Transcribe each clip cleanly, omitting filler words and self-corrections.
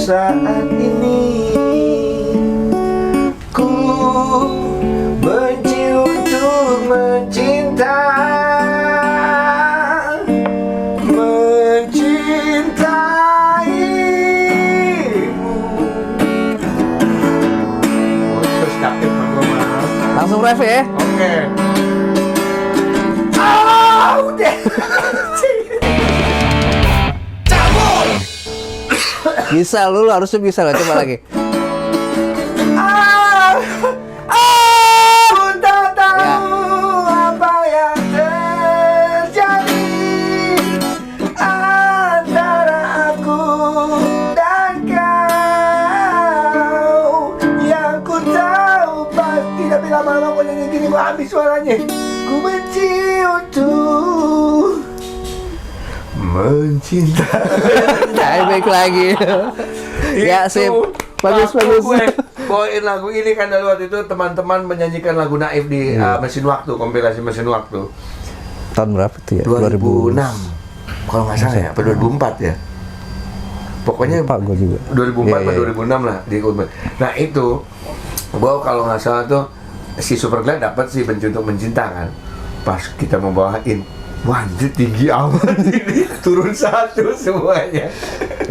saat ini ku benci untuk mencinta, mencintaimu. Terus capek Langsung ref ya. Oke. Udah. Bisa, lu harusnya bisa lah, coba lagi. Aku tak tahu apa yang terjadi antara aku dan kau. Yang ku tahu pasti tapi lama-lama kok nyanyi gini gua habis suaranya. Ku benci untuk mencinta. Nah, baik lagi. Ya, sip. Bagus. Gue bawain lagu ini kan dari waktu itu teman-teman menyanyikan lagu Naif di Mesin Waktu, kompilasi Mesin Waktu. Tahun berapa tuh ya? 2006. Kalau nggak salah ya, apa 2004 ya? Pokoknya Pak gue juga. 2004 atau Iya. 2006 lah di Nah itu, gue kalau nggak salah tuh si Superglad dapat sih Benci Untuk Mencinta kan. Pas kita mau bawain, wah anjir tinggi amat ini, turun satu semuanya.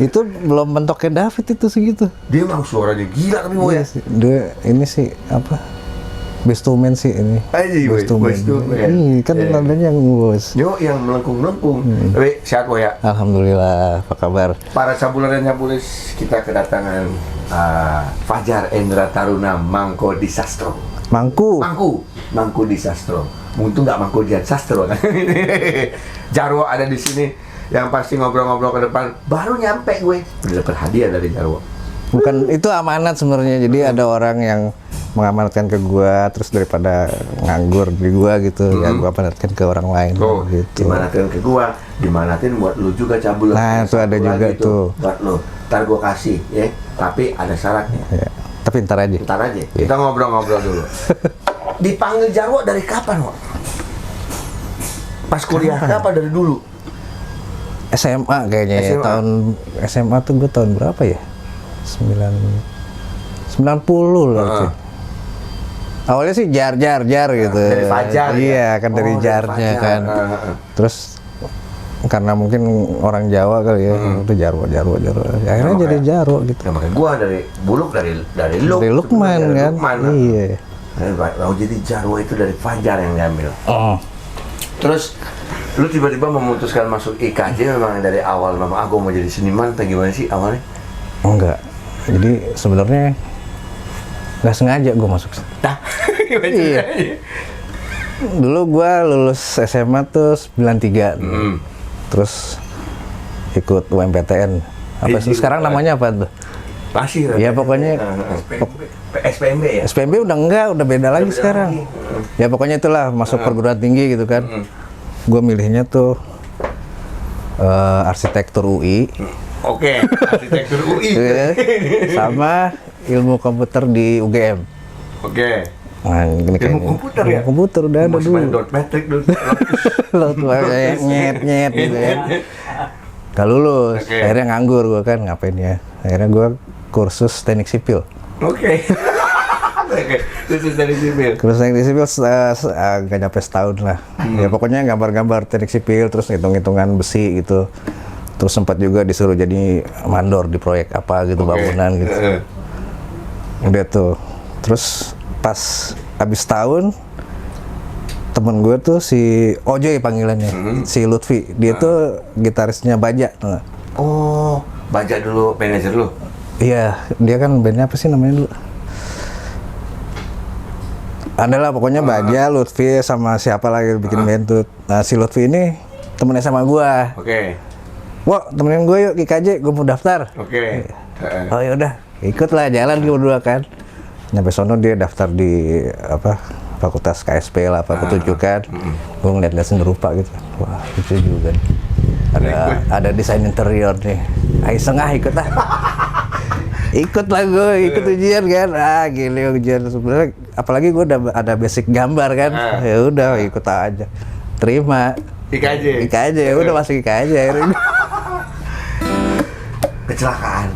Itu belum mentoknya David itu segitu. Dia emang suaranya gila tapi mau ya. Sih. Dia ini sih apa? Best to Man sih ini. Aja Best to Man. Ini kan nadanya yang bos. Yo yang melengkung-melengkung. Tapi sehat kok ya. Alhamdulillah, apa kabar? Para cabulan dan cabulis, kita kedatangan Fajar Endra Taruna Mangko Disastro. Mangku. Mangku Disastro. Untung nggak Mangku Dian Sastro kan. Jarwo ada di sini yang pasti ngobrol-ngobrol ke depan. Baru nyampe gue udah dapat hadiah dari Jarwo. Bukan, itu amanat sebenarnya. Jadi ada orang yang mengamanatkan ke gua, terus daripada nganggur di gua gitu, ya gua amanatkan ke orang lain gitu. Dimanatin ke gua, dimanatin buat lu juga cabul. Nah, itu ada juga tuh. Buat lu. Ntar gua kasih ya, tapi ada syaratnya. Ya. Tapi ntar aja. Kita ngobrol-ngobrol dulu. Dipanggil Jarwo dari kapan, Wak? Pas kuliah apa dari dulu? SMA kayaknya ya. Tahun SMA tuh gua tahun berapa ya? 90 loh tuh. Awalnya sih jar gitu. Dari Fajar. Iya, kan dari jarnya kan. Terus karena mungkin orang Jawa kali ya, udah Jarwo. Akhirnya jadi Jarwo gitu. Ya, makanya gua dari Buluk dari Luk. Dari Lukman kan. Iya. Mau jadi Jarwo itu dari Fajar yang diambil. Oh. Terus lu tiba-tiba memutuskan masuk IKJ memang dari awal memang aku mau jadi seniman atau gimana sih awalnya? Enggak. Jadi sebenarnya nggak sengaja gue masuk. Iya. Dulu gue lulus SMA tuh 93. Terus ikut UMPTN. Apa sih sekarang namanya apa tuh? Masih. Ya pokoknya SPMB ya? SPMB udah enggak, udah beda lagi sekarang. Ya pokoknya itulah masuk perguruan tinggi gitu kan. Gue milihnya tuh arsitektur UI. Oke, arsitektur UI. Sama ilmu komputer di UGM. Oke. Nah, ini Ilmu komputer ya? Komputer udah ada dulu. Dot matrix dulu. Lo tuh nyet gitu kan. Gak lulus, akhirnya nganggur gue kan, ngapain ya. Akhirnya gue kursus teknik sipil. Oke. Kursus teknik sipil. Kursus teknik sipil gak nyampe setahun lah. Ya pokoknya gambar-gambar teknik sipil, terus ngitung-ngitungan besi gitu. Terus sempat juga disuruh jadi mandor di proyek apa gitu, bangunan gitu. Udah tuh. Terus pas habis tahun, temen gue tuh si Ojoy panggilannya, si Lutfi. Dia tuh gitarisnya Baja, tau gak? Oh, Baja dulu manajer lu? Iya, dia kan bandnya apa sih namanya dulu? Adalah pokoknya Baja, Lutfi sama siapa lagi bikin band tuh. Nah si Lutfi ini temen sama gue. Oke. Wah, temenin gue yuk IKJ, gue mau daftar. Oke. Oh ya udah, ikutlah jalan gue berdua kan. Nyampe sono dia daftar di apa fakultas KSP lah, apa ketujukan. Gue ngeliat-liat seni rupa gitu. Wah, lucu juga nih. Ada desain interior nih. Ayo setengah ikut lah. Ikut lah gue, ikut ujian kan. Gila ujian sebenarnya. Apalagi gue udah ada basic gambar kan. Ya udah ikut aja. Terima. IKJ, udah masuk IKJ akhirnya. Kecelakaan.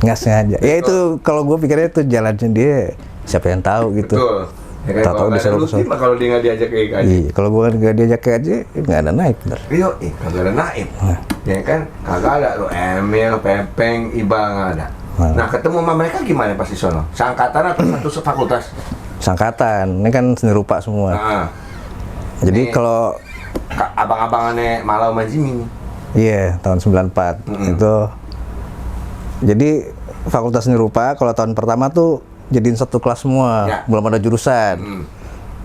Nggak sengaja. Ya itu kalau gue pikirnya itu jalannya dia siapa yang tahu gitu. Betul. Ya kan, Tahu-tahu kalau nggak ada disuruh Lutfi mah kalau dia nggak diajak ke IKJ. Iya, kalau gue nggak diajak ke aja nggak ada naik bener. Iya, kagak ada Naib. Ya kan, kagak ada tuh Emil, Pepeng, Ibal nggak ada. Nah, ketemu sama mereka gimana pas di sono? Seangkatan atau satu fakultas? Sangkatan, ini kan seni rupa semua. Nah, Jadi ini kalau abang-abangannya Malau Majimi nih. iya tahun 94 itu jadi fakultas seni rupa kalau tahun pertama tuh jadiin satu kelas semua, Ya. belum ada jurusan.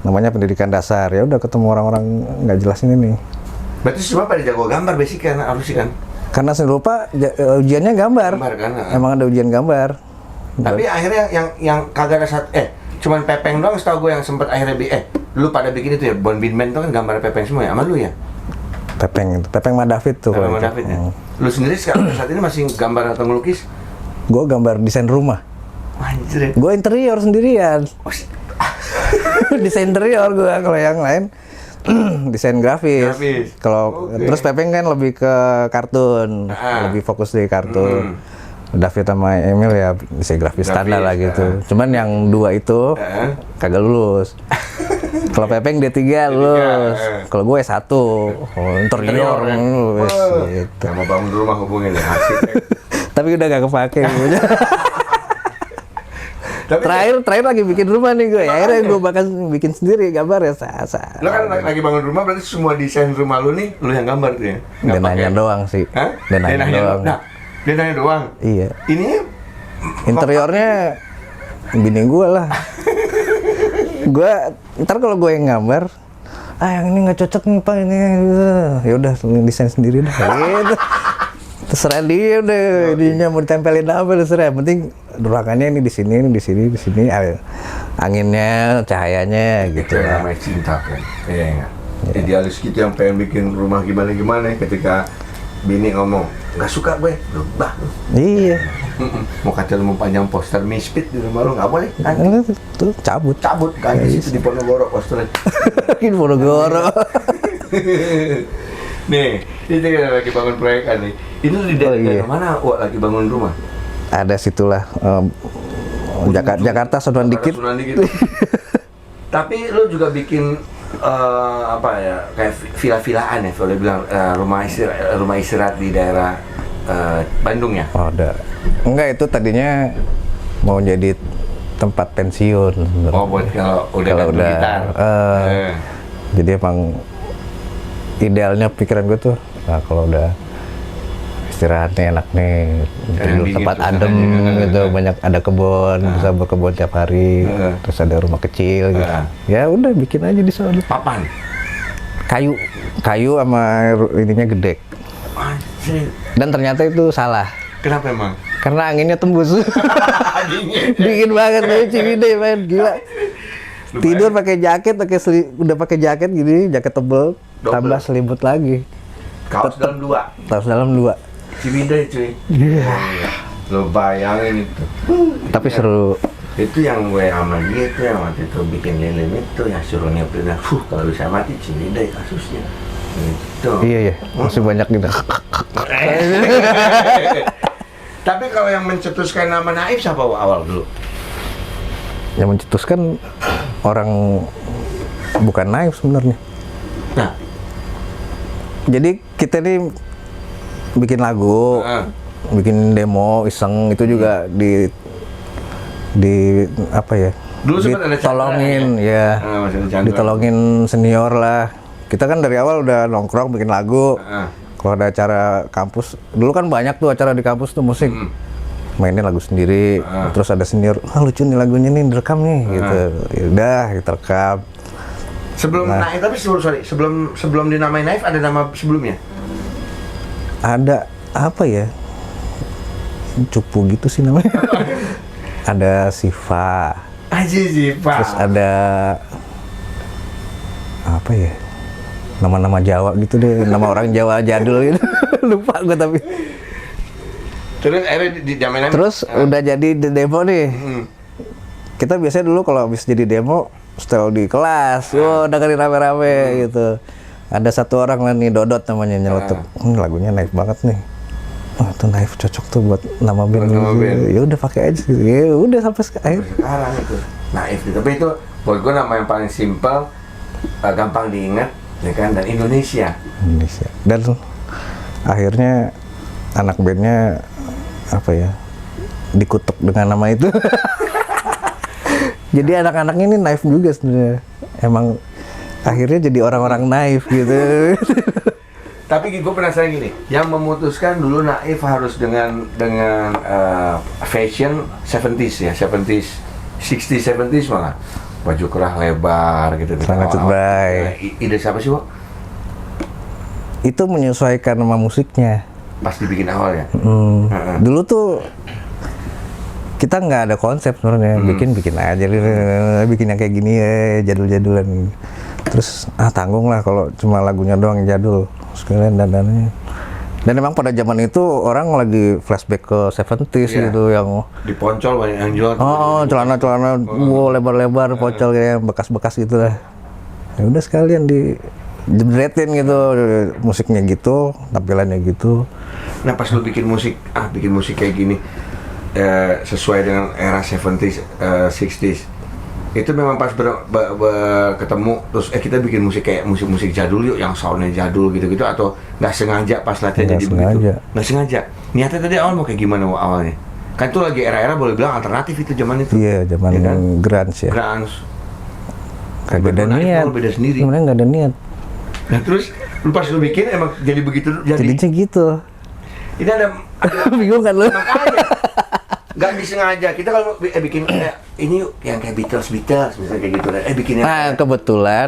Namanya pendidikan dasar. Ya udah ketemu orang-orang nggak jelas ini nih. Berarti semua pada jago gambar basic kan, harus kan? Karena seni rupa ujiannya gambar. Gambar kan? Emang ada ujian gambar. Tapi akhirnya yang kagak ada cuman Pepeng doang setahu gue yang sempat akhirnya lu pada bikin itu ya, Bon Bin Man itu kan gambar Pepeng semua ya, sama lu ya? Pepeng itu, Pepeng sama David tuh. Sama kalau itu. David ya? Lu sendiri sekarang saat ini masih gambar atau ngelukis? Gue gambar desain rumah. Anjir. Gue interior sendirian. Oh, Desain interior gue, kalau yang lain desain grafis. Kalau Oke. terus Pepeng kan lebih ke kartun, lebih fokus di kartun. David sama Emil ya desain grafis standar lah gitu. Cuman yang dua itu kagak lulus. Kalau Pepeng D3 lulus. Kalau gue S1, interior kan? lulus Wah, gitu. mau bangun rumah hubungin ya, asik ya. Tapi udah gak kepake. Tapi terakhir lagi bikin rumah nih gue. Akhirnya gue bahkan bikin sendiri gambar ya sah. lu kan lagi bangun rumah, berarti semua desain rumah lu nih lu yang gambar tuh ya? Nggak Dan nanya pakai- doang sih. Hah? Dan nanya doang. Nah, dia nanya doang. Iya. Ini Interiornya bini gue lah. Gue ntar kalau gue yang gambar, yang ini nggak cocok nih pak ini. Ya udah desain sendiri dah. Gitu. Terserah dia udah, ininya mau ditempelin apa terserah. Yang penting ruangannya ini di sini, di sini. Anginnya, cahayanya itu gitu yang lah. namanya cinta kan. Iya enggak? Idealis gitu yang pengen bikin rumah gimana ketika bini ngomong nggak suka gue, lu bah lu. Iya. Mau kata lu mau panjang poster Misfit di rumah lu nggak boleh kan? Tuh cabut. Cabut kan di situ di Ponorogo posternya. Makin Ponorogo. Nih, ini kita lagi bangun proyekan nih. Ini di daerah mana? Wah, lagi bangun rumah. Ada situlah Jakarta Sonoran dikit. Sunan dikit. Tapi lu juga bikin apa ya, kayak villa-villaan ya, boleh bilang rumah istirahat di daerah Bandung ya. Oh, ada. Enggak, itu tadinya mau jadi tempat pensiun. Oh, buat kalau udah Kalau gantung udah, gitar. Jadi emang idealnya pikiran gue tuh, nah kalau udah istirahatnya enak nih, tidur dingin tempat suasananya. adem gitu, banyak ada kebun, bisa berkebun tiap hari, terus ada rumah kecil gitu. Ya udah bikin aja di sana. Papan. Kayu sama ininya gede. Anjir. Dan ternyata itu salah. Kenapa emang? Karena anginnya tembus. Dingin banget nih Ciwidey, man, gila. Tidur pakai jaket, udah pakai jaket gini, jaket tebel, tambah selimut lagi. Kaos dalam dua. Terus dalam 2. Ciwidey cuy. Iya. Lo bayangin itu. Tapi seru. Itu yang gue sama dia itu yang waktu itu bikin lilin itu yang suruh nyepir kalau bisa mati Ciwidey kasusnya. Gitu. Iya, masih banyak gitu. Tapi kalau yang mencetuskan nama Naif siapa awal dulu? Yang mencetuskan orang bukan Naif sebenarnya. Nah, Jadi kita nih bikin lagu, bikin demo iseng itu juga di apa ya? Dulu sempat ada ditolongin ya, masih ada Chandra. ditolongin senior lah. Kita kan dari awal udah nongkrong bikin lagu. Kalau ada acara kampus, dulu kan banyak tuh acara di kampus tuh musik. Mainin lagu sendiri, terus ada senior, lucu nih lagunya nih, direkam nih, gitu. Ya udah, kita rekam. Sebelum Naif, tapi sebelum dinamain Naif ada nama sebelumnya? Ada apa ya? Cupu gitu sih namanya. Ada Siva. Azizi, Pak. Terus ada apa ya? Nama-nama Jawa gitu deh, nama orang Jawa jadul gitu. Lupa gue tapi. Terus akhirnya di jaminan. Terus udah jadi demo nih. Kita biasanya dulu kalau habis jadi demo setel di kelas, dengerin rame-rame gitu. Ada satu orang lah nih, Dodot namanya, nyeletuk. Lagunya naik banget nih. oh tuh Naif cocok tuh buat nama band. Nama band. Ya udah pakai aja. Ya udah sampai sekarang. Sekarang itu Naif gitu. Tapi itu buat gue nama yang paling simpel, gampang diingat, ya kan, dan Indonesia. Dan akhirnya anak bandnya apa ya, dikutuk dengan nama itu. Jadi anak-anaknya ini naif juga sebenarnya. Emang akhirnya jadi orang-orang naif gitu. Tapi gue penasaran gini, yang memutuskan dulu Naif harus dengan fashion 70s ya, 70s, 60s, 70s malah. Baju kerah lebar gitu. Sangat cebai. Ide siapa sih, Wak? Itu menyesuaikan sama musiknya. Pas dibikin awal ya? Dulu tuh kita nggak ada konsep sebenarnya, bikin aja, bikin yang kayak gini ya, jadul-jadulan. Terus tanggung lah kalau cuma lagunya doang yang jadul, sekalian dandannya. Dan emang pada zaman itu orang lagi flashback ke 70s gitu, yang di Poncol banyak yang jual. celana-celana lebar-lebar, Poncol kayak bekas-bekas gitu lah. Ya udah sekalian dijebretin gitu, musiknya gitu, tampilannya gitu. Nah pas lu bikin musik kayak gini, sesuai dengan era 70s, 60s, itu memang pas ketemu terus kita bikin musik kayak musik jadul yuk, yang soundnya jadul gitu-gitu, atau nggak sengaja pas latihan jadi begitu? Nggak sengaja. Niatnya tadi awal mau kayak gimana awalnya? Kan itu lagi era-era boleh bilang alternatif itu zaman itu. Iya, zaman ya kan? grunge ya. Grunge. Kagak ada niat. Beda sendiri. Sebenarnya nggak ada niat. Nah terus lu pas lu bikin emang jadi begitu Jadinya gitu. Ini ada bingung kan lu? Makanya nggak disengaja kita kalau bikin ini yuk yang kayak Beatles misalnya kayak gitu, bikinnya. Nah kebetulan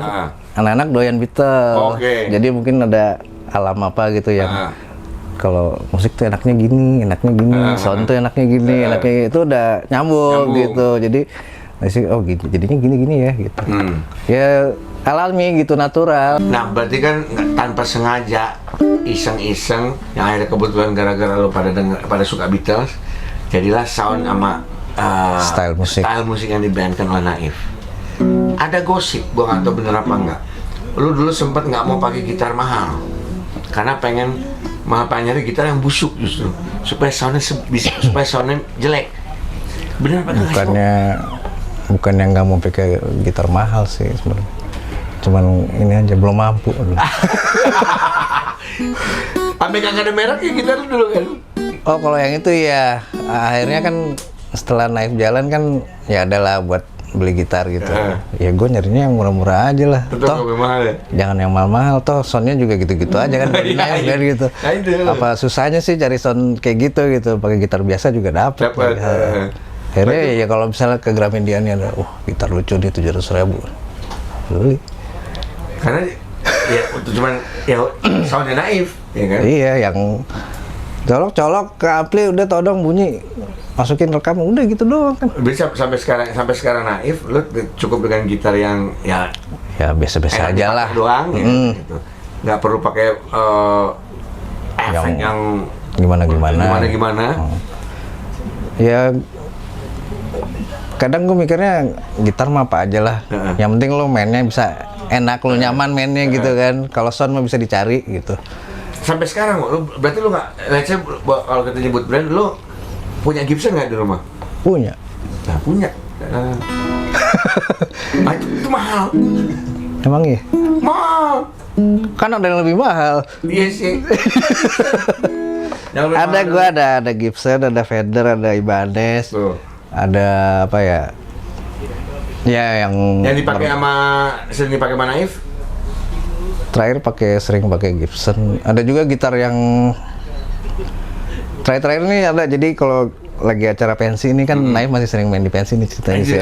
anak-anak doyan Beatles. Jadi mungkin ada alam apa gitu yang kalau musik tuh enaknya gini, sound tuh enaknya gini, enaknya itu udah nyambung gitu. Jadi oh gitu, jadinya gini ya gitu. Ya alami gitu, natural. Nah berarti kan tanpa sengaja, iseng-iseng, yang akhirnya kebetulan gara-gara lo pada suka Beatles, jadilah sound sama style musik yang dibayangkan oleh Naif. Ada gosip, gua nggak tahu bener apa enggak. Lu dulu sempet nggak mau pakai gitar mahal, karena pengen nyari gitar yang busuk justru, supaya soundnya jelek. Bener apa enggak? Bukannya nggak mau pakai gitar mahal sih sebenarnya. Cuman ini aja belum mampu. Sampai kagak ada mereknya gitar dulu kan? Oh kalau yang itu ya, akhirnya kan setelah naik jalan kan ya adalah buat beli gitar gitu. Ya gue nyarinya yang murah-murah aja lah. Toh mahal ya? Jangan yang mahal-mahal, toh soundnya juga gitu-gitu aja kan. Gitu. Apa susahnya sih cari sound kayak gitu, pakai gitar biasa juga dapet. Akhirnya ya kalau misalnya ke Gramedia nih ada, gitar lucu nih 700.000, beli. Karena ya untuk cuman ya soundnya Naif, ya kan? Iya, yang colok-colok ke ampli udah todong bunyi, masukin rekam udah gitu doang kan. Bisa sampai sekarang Naif, lu cukup dengan gitar yang ya biasa-biasa aja lah doang gitu. Nggak perlu pakai efek yang gimana. Ya kadang gue mikirnya gitar mah apa aja lah. Yang penting lo mainnya bisa enak, lo nyaman mainnya gitu kan. Kalau sound mah bisa dicari gitu. Sampai sekarang, berarti lu nggak, let's say kalau kita nyebut brand, lu punya Gibson nggak di rumah? Punya. Nah, punya. Itu mahal. Emang iya? Mahal. Kan ada yang lebih mahal. Iya sih. Ada Gibson, ada Fender, ada Ibanez. Ada apa ya? Ya yang dipakai sering dipakai sama Naif? Terakhir sering pakai Gibson. Ada juga gitar yang terakhir ini ada. Jadi kalau lagi acara pensi ini kan Naif masih sering main di pensi nih ceritanya sih.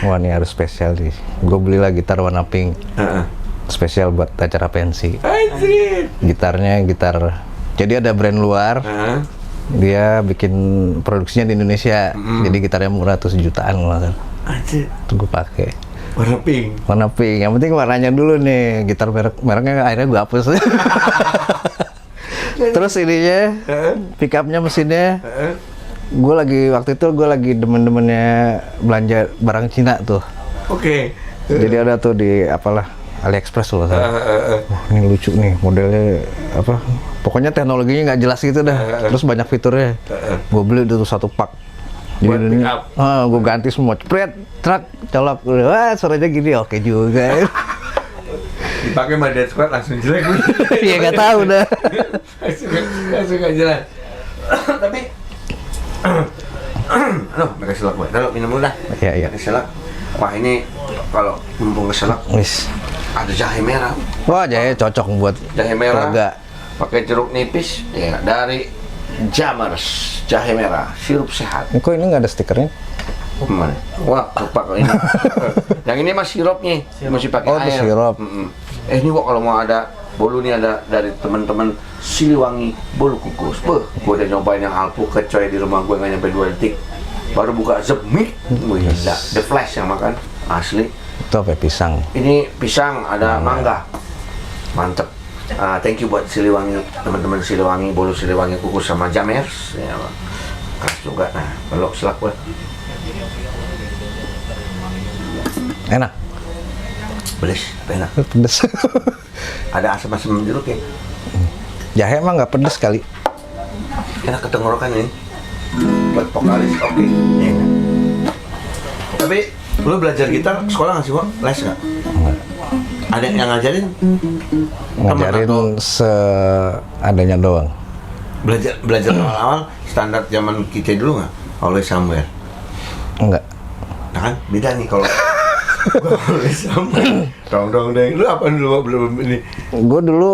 Wah ini harus spesial nih. Gue belilah gitar warna pink. Spesial buat acara pensi. Gitarnya gitar. Jadi ada brand luar. Dia bikin produksinya di Indonesia. Jadi gitarnya murah tuh 1 jutaan lah. Tuh gue pakai. Warna pink. Yang penting warnanya dulu nih. Gitar mereknya akhirnya gue hapus. Terus ininya, pickupnya, mesinnya. Waktu itu gue lagi demen-demennya belanja barang Cina tuh. Jadi ada tuh di AliExpress loh. Ini lucu nih modelnya apa? Pokoknya teknologinya nggak jelas gitu dah. Terus banyak fiturnya. Gue beli itu satu pak. Buat Jadi pick up. gue ganti semua. Cepret, truk, colok. Wah, suaranya gini oke juga. Dipakai sama Dead Squad langsung jelek. Iya nggak tahu dah. langsung nggak jelas. Tapi aduh, pakai selak gue. Taruh minum dulu dah. Iya. Pakai selak. Wah, ini kalau mumpung ke selak Wis. ada jahe merah. Wah, jahe cocok buat Jahe merah. keluarga. Pakai jeruk nipis ya dari Jamers, jahe merah, sirup sehat. Kok ini nggak ada stikernya? Mana? Wah, lupa kok ini. Yang ini mah sirupnya, masih pakai Oh, itu air. sirup. Ini Wak, kalau mau ada bolu nih ada dari teman-teman Siliwangi bolu kukus. Gue udah nyobain yang alpukat coy di rumah gue nggak nyampe 2 detik. Baru buka zebmik, wih gila. The Flash yang makan asli. Itu apa? Pisang. Ini pisang, ada mangga, mantep. Thank you buat Siliwangi, teman-teman Siliwangi, bolu Siliwangi kukus sama Jamers. Ya, keras juga. Nah, belok selak gue. Enak. Belis, enak. Pedes. Ada asam-asam jeruk ya. Jahe emang nggak pedes kali. Enak ke tenggorokan ini. Buat vokalis, oke. Ya, kan? Tapi lu belajar gitar sekolah nggak sih, Wak? Les nggak? Ada yang ngajarin? Ngajarin atau seadanya doang. belajar awal-awal standar zaman kita dulu nggak? Always somewhere. Enggak. Nah kan beda nih kalau always somewhere. Dong deng. Lu apa dulu Wak? Belum ini? Gue dulu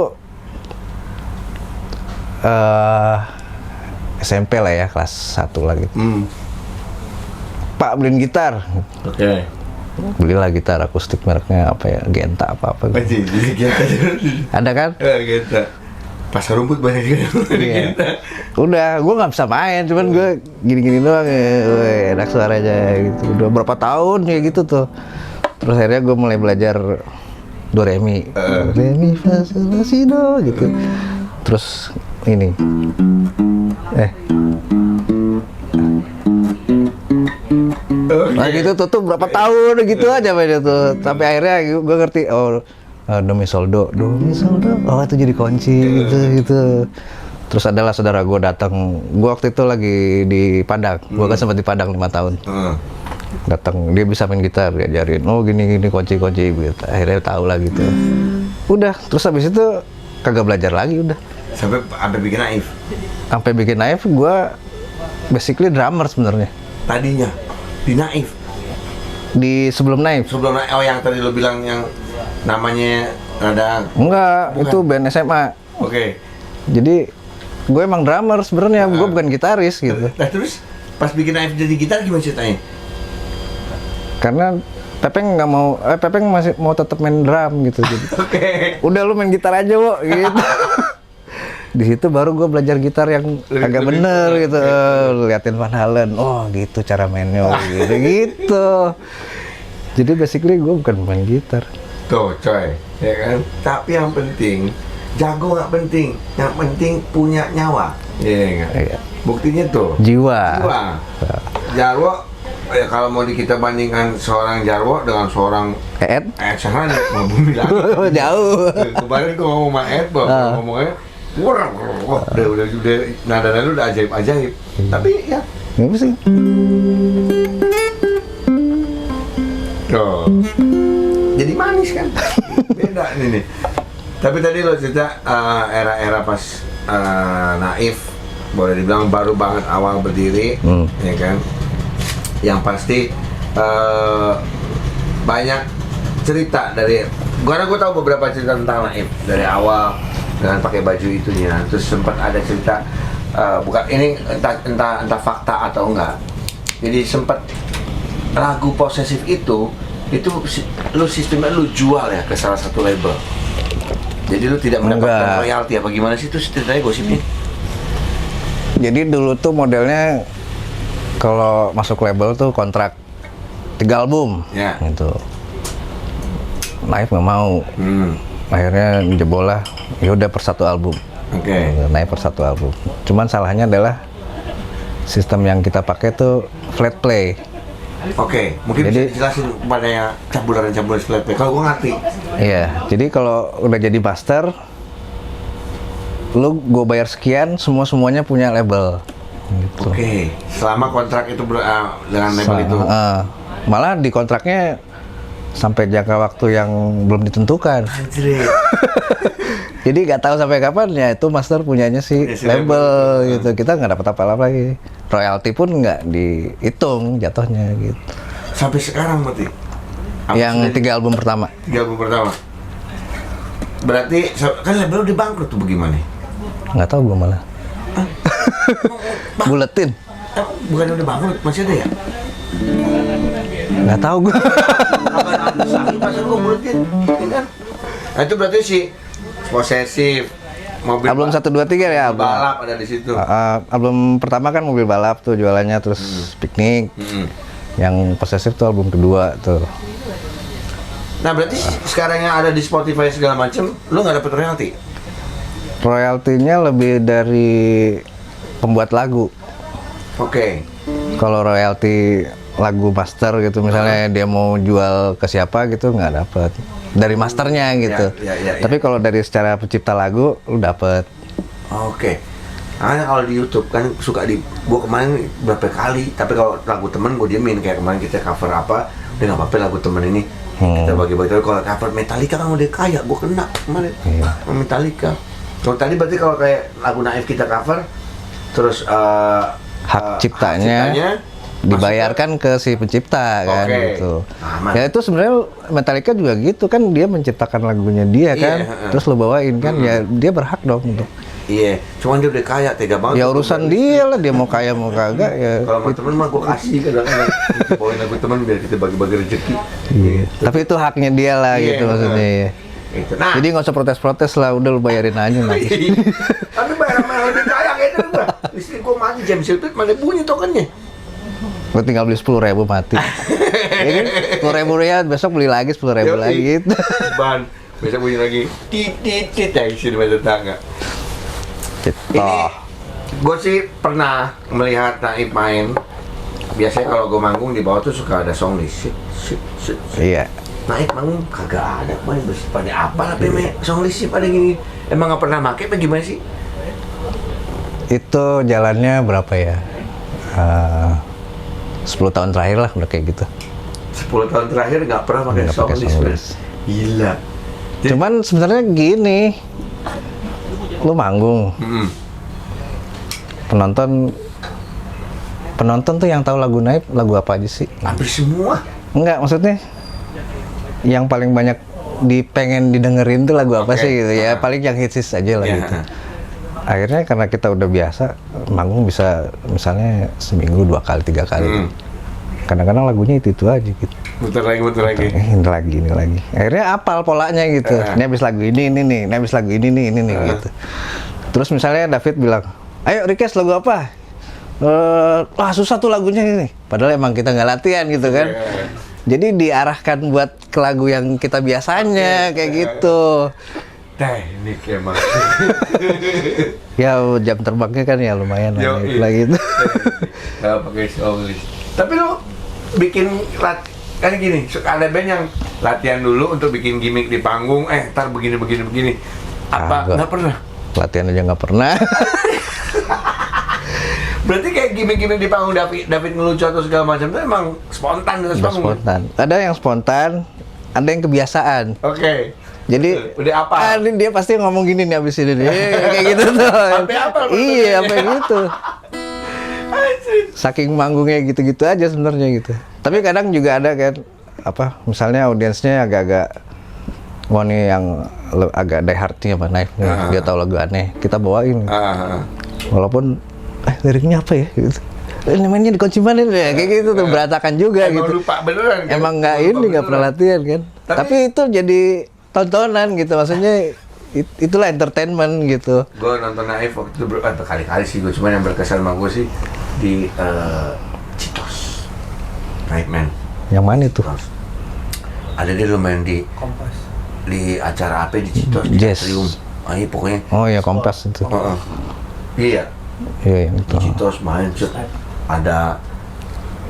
SMP lah ya, kelas 1 lagi. Pak, beliin gitar. Oke. Belilah gitar akustik mereknya apa ya, Genta apa gitu. Jadi kita Ada kan? kita pasar rumput banyak juga. Iya. Udah, gue nggak bisa main, cuman gue gini-gini doang ya. Wih, enak suaranya gitu. Udah berapa tahun kayak gitu tuh. Terus akhirnya gue mulai belajar do re mi. Do re mi fa sol la si do gitu. Terus ini. Nah gitu tuh berapa tahun gitu aja mainnya tuh. Sampai akhirnya gue ngerti, oh do mi sol do, oh itu jadi kunci gitu. Terus adalah saudara gue datang, gue waktu itu lagi di Padang, gue kan sempat di Padang 5 tahun. Datang, dia bisa main gitar, diajarin, oh gini kunci gitu. Akhirnya tahu lah gitu. Udah, terus habis itu kagak belajar lagi udah. Sampai bikin naif. Sampai bikin naif, gue basically drummer sebenarnya. Tadinya di naif. Di sebelum naif. Sebelum naif, oh yang tadi lo bilang yang namanya ada. Enggak, Bukan. itu band SMA. Oke. Jadi gue emang drummer sebenarnya, gue bukan gitaris gitu. Nah terus pas bikin naif jadi gitar gimana ceritanya? Karena Pepeng nggak mau, Pepeng masih mau tetap main drum gitu. Jadi, Oke. udah lu main gitar aja, Wo, gitu. Di situ baru gue belajar gitar yang agak bener gitu. Liatin Van Halen, oh gitu cara mainnya, gitu. Jadi basically gue bukan main gitar. Tuh coy, ya kan? Tapi yang penting, jago nggak penting. Yang penting punya nyawa. Iya nggak? Iya. Buktinya tuh. Jiwa. Jarwo, ya kalau mau kita bandingkan seorang Jarwo dengan seorang Ed? sana mau bumi lagi. Jauh. Kemarin tuh ngomong sama Ed, ngomongnya wah, udah nada-nada udah ajaib-ajaib. Tapi ya Apa sih? tuh. Jadi manis kan? Beda nih. Tapi tadi lo cerita era-era pas naif, boleh dibilang baru banget awal berdiri, ya kan? Yang pasti banyak cerita dari, karena gue tahu beberapa cerita tentang naif dari awal dengan pakai baju itunya. Terus sempat ada cerita, bukan ini entah fakta atau enggak. Jadi sempat lagu posesif itu lu sistemnya lu jual ya ke salah satu label. Jadi lu tidak mendapatkan royalti apa gimana sih itu ceritanya gosipnya? Jadi dulu tuh modelnya kalau masuk label tuh kontrak 3 album, Ya. gitu. Naif nggak mau, akhirnya jebol lah. Ya udah per 1 album. Oke. Naif per 1 album. Cuman salahnya adalah sistem yang kita pakai tuh flat play. Oke, mungkin Jadi- bisa dijelasin kepada yang cabulan flat play. Kalau gua ngerti. Iya, jadi kalau udah jadi master, lu gue bayar sekian, semuanya punya label. Gitu. Oke, selama kontrak itu dengan label itu. Malah di kontraknya sampai jangka waktu yang belum ditentukan. Anjir. Jadi nggak tahu sampai kapan ya itu master punyanya si label gitu. Kita nggak dapat apa-apa lagi. Royalti pun nggak dihitung jatuhnya gitu. Sampai sekarang berarti. Yang 3 album pertama. 3 album pertama. Berarti kan label udah bangkrut tuh bagaimana? Nggak tahu gue malah. Buletin. Bukan udah bangkrut, masih ada ya? Nggak tahu gue. Masa gue buletin, ya kan? Nah itu berarti si posesif, mobil Album 1, 2, 3 ya album. balap ada di situ. Album pertama kan mobil balap tuh jualannya, terus piknik. Yang posesif tuh album kedua tuh. Nah berarti sekarang yang ada di Spotify segala macam, lu nggak dapet royalti? Royaltinya lebih dari pembuat lagu. Oke. Kalau royalti lagu master gitu, misalnya dia mau jual ke siapa gitu nggak dapet dari masternya gitu. Ya. Tapi kalau dari secara pencipta lagu lu dapet. Oke. Karena kalau di YouTube kan suka gua kemarin berapa kali, tapi kalau lagu temen gua diemin, kayak kemarin kita cover apa, udah nggak apa-apa lagu temen ini kita bagi-bagi. Tapi kalau cover Metallica kan udah kaya, gua kena kemarin sama Metallica. Kalau tadi berarti kalau kayak lagu Naif kita cover, terus Hak ciptanya dibayarkan ke si pencipta kan gitu. Ya itu sebenarnya Metallica juga gitu kan, dia menciptakan lagunya dia kan, terus lo bawain kan, ya dia berhak dong untuk. Iya, cuman dia udah kaya, tega banget. Ya urusan dia lah, dia mau kaya mau kagak ya. Kalau sama temen mah gue kasih kadang-kadang. Bawain lagu temen biar kita bagi-bagi rezeki. Iya. Tapi itu haknya dia lah gitu maksudnya ya. Itu. Nah, jadi nggak usah protes-protes lah, udah lu bayarin aja nanti. tapi bayar sama lebih kaya kayaknya gue. Istri gue mati jam itu mana bunyi tokennya. Gue tinggal beli 10.000 mati. Ini 10.000 ya, besok beli lagi 10.000 lagi gitu. Ban, besok bunyi lagi. Tit ya isi di meja tetangga. Ini gue sih pernah melihat Naif main. Biasanya kalau gue manggung di bawah tuh suka ada song list. Iya. Naif manggung kagak ada, main pada apa lah main song list sih pada gini. Emang nggak pernah make apa gimana sih? Itu jalannya berapa ya? 10 tahun terakhir lah udah kayak gitu. 10 tahun terakhir nggak pernah pakai song list. Gila. Cuman sebenarnya gini, lu manggung, penonton tuh yang tahu lagu Naif lagu apa aja sih? Hampir semua. Enggak, maksudnya yang paling banyak pengen didengerin tuh lagu apa sih gitu ya, paling yang hits aja lah gitu. Akhirnya karena kita udah biasa manggung bisa misalnya seminggu 2 kali 3 kali. Kadang-kadang lagunya itu aja gitu. Muter lagi. Ini lagi. Akhirnya apal polanya gitu. Ini habis lagu ini nih, habis lagu ini nih gitu. Terus misalnya David bilang, ayo request lagu apa? Wah susah tuh lagunya ini. Padahal emang kita nggak latihan gitu kan. Jadi diarahkan buat ke lagu yang kita biasanya kayak gitu. Teknik emang. Ya jam terbangnya kan ya lumayan lah gitu. Kalau pakai song list. Tapi lu bikin kan gini, ada band yang latihan dulu untuk bikin gimmick di panggung, ntar begini. Apa nggak pernah? Latihan aja nggak pernah. Berarti kayak gimmick-gimmick di panggung David ngelucu atau segala macam itu emang spontan terus panggung. Spontan. Ada yang spontan, ada yang kebiasaan. Oke. Jadi udah apa? Dia pasti ngomong gini nih abis ini nih. Kayak gitu tuh. Sampai apa? Iya, sampai gitu. Saking manggungnya gitu-gitu aja sebenarnya gitu. Tapi kadang juga ada kan misalnya audiensnya agak-agak nih yang agak die hard nih sama Naif nih. Dia tahu lagu aneh, kita bawain. Walaupun liriknya apa ya gitu. Ini mainnya di kunci mana ya kayak gitu tuh berantakan juga emang gitu. Lupa beneran kan? Emang nggak pernah latihan kan. Tapi itu jadi tontonan gitu, maksudnya itulah entertainment gitu. Gue nonton Naif waktu itu berkali-kali sih, gue cuma yang berkesan sama gue sih di Citos Naif Man. Yang mana itu? Ada dia lumayan di Kompas, di acara apa di Citos di Atrium. Iya pokoknya. Oh ya Kompas itu. Iya. Iya yang itu. Citos main ada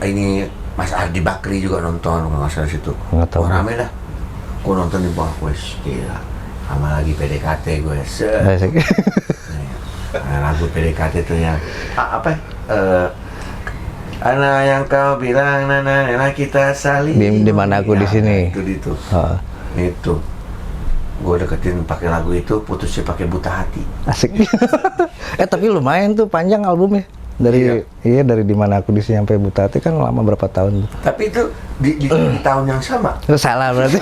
ini Mas Ardi Bakri juga nonton, nggak salah situ. Nggak tahu. Rame dah. Gue nonton di bawah, wes gila. sama lagi PDKT gue. Asik. Nah, lagu PDKT tuh yang apa? Anak yang kau bilang, nana kita saling. Di mana aku di sini. Itu. Oh. Itu. Gue deketin pakai lagu itu, putusnya pakai Buta Hati. Asik. Tapi lumayan tuh panjang albumnya. Dari dari di mana aku di sini sampai Buta Hati kan lama berapa tahun. Tapi itu di tahun yang sama. Itu salah berarti.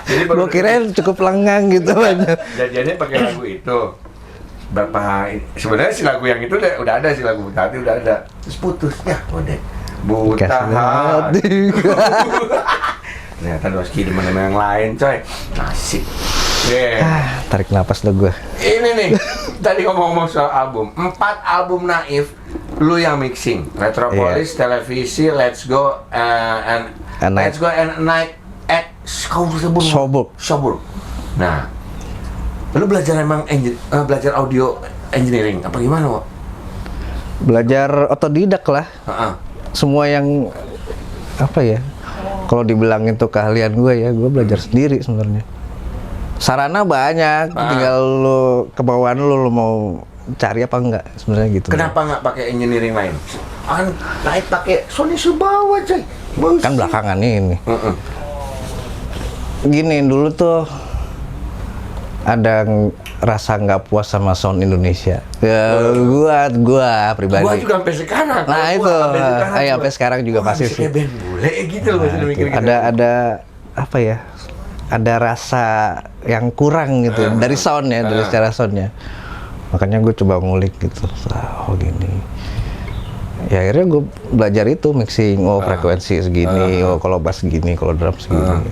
Jadi Gue kirain cukup lengang gitu banyak. Jadinya pakai lagu itu. Sebenarnya si lagu yang itu udah ada, si lagu Buta Hati udah ada. Terus putus. Ya, udah. Buta Hati. Ternyata Doski demen yang lain, coy. Asik. Tarik napas lo gue. Ini nih, tadi ngomong-ngomong soal album. 4 album Naif, lu yang mixing. Retropolis, Televisi, Let's Go, and Let's Go and Night at Sobur. Nah, lu belajar emang belajar audio engineering apa gimana, Wak? Belajar otodidak lah. Semua yang apa ya? Kalau dibilang itu keahlian gue ya, gue belajar sendiri sebenarnya. Sarana banyak, tinggal lu kemauan lu mau cari apa enggak sebenarnya gitu. Kenapa nggak pakai engineering lain? Naik pakai Sony Subawa, coy. Kan belakangan ini. Gini dulu tuh ada rasa nggak puas sama sound Indonesia. Ya, gua pribadi. Gua juga sampai sekarang. Nah itu, sampai sekarang juga pasti sih. Band bule gitu loh, mikir gitu. Ada apa ya? Ada rasa yang kurang gitu dari soundnya, dari secara soundnya. Makanya gue coba ngulik gitu. Oh gini. Ya akhirnya gue belajar itu mixing. Oh frekuensi segini. Oh kalau bass segini, kalau drum segini.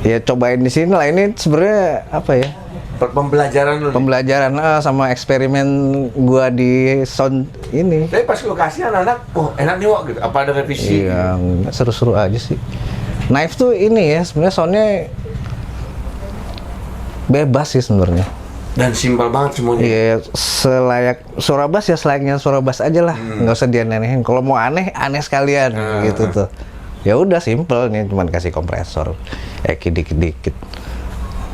Ya cobain di sini lah. Ini sebenarnya apa ya? Pembelajaran dulu. Pembelajaran sama eksperimen gua di sound ini. Tapi pas lu kasih anak-anak, enak nih, Wak, gitu. Apa ada revisi? Iya, seru-seru aja sih. Naif tuh ini ya, sebenarnya soundnya bebas sih sebenarnya. Dan simpel banget semuanya. Iya, suara bass ya selayaknya suara bass aja lah. Nggak usah dianeh-anehin. Kalau mau aneh sekalian gitu tuh. Ya udah simpel nih, cuman kasih kompresor, dikit-dikit.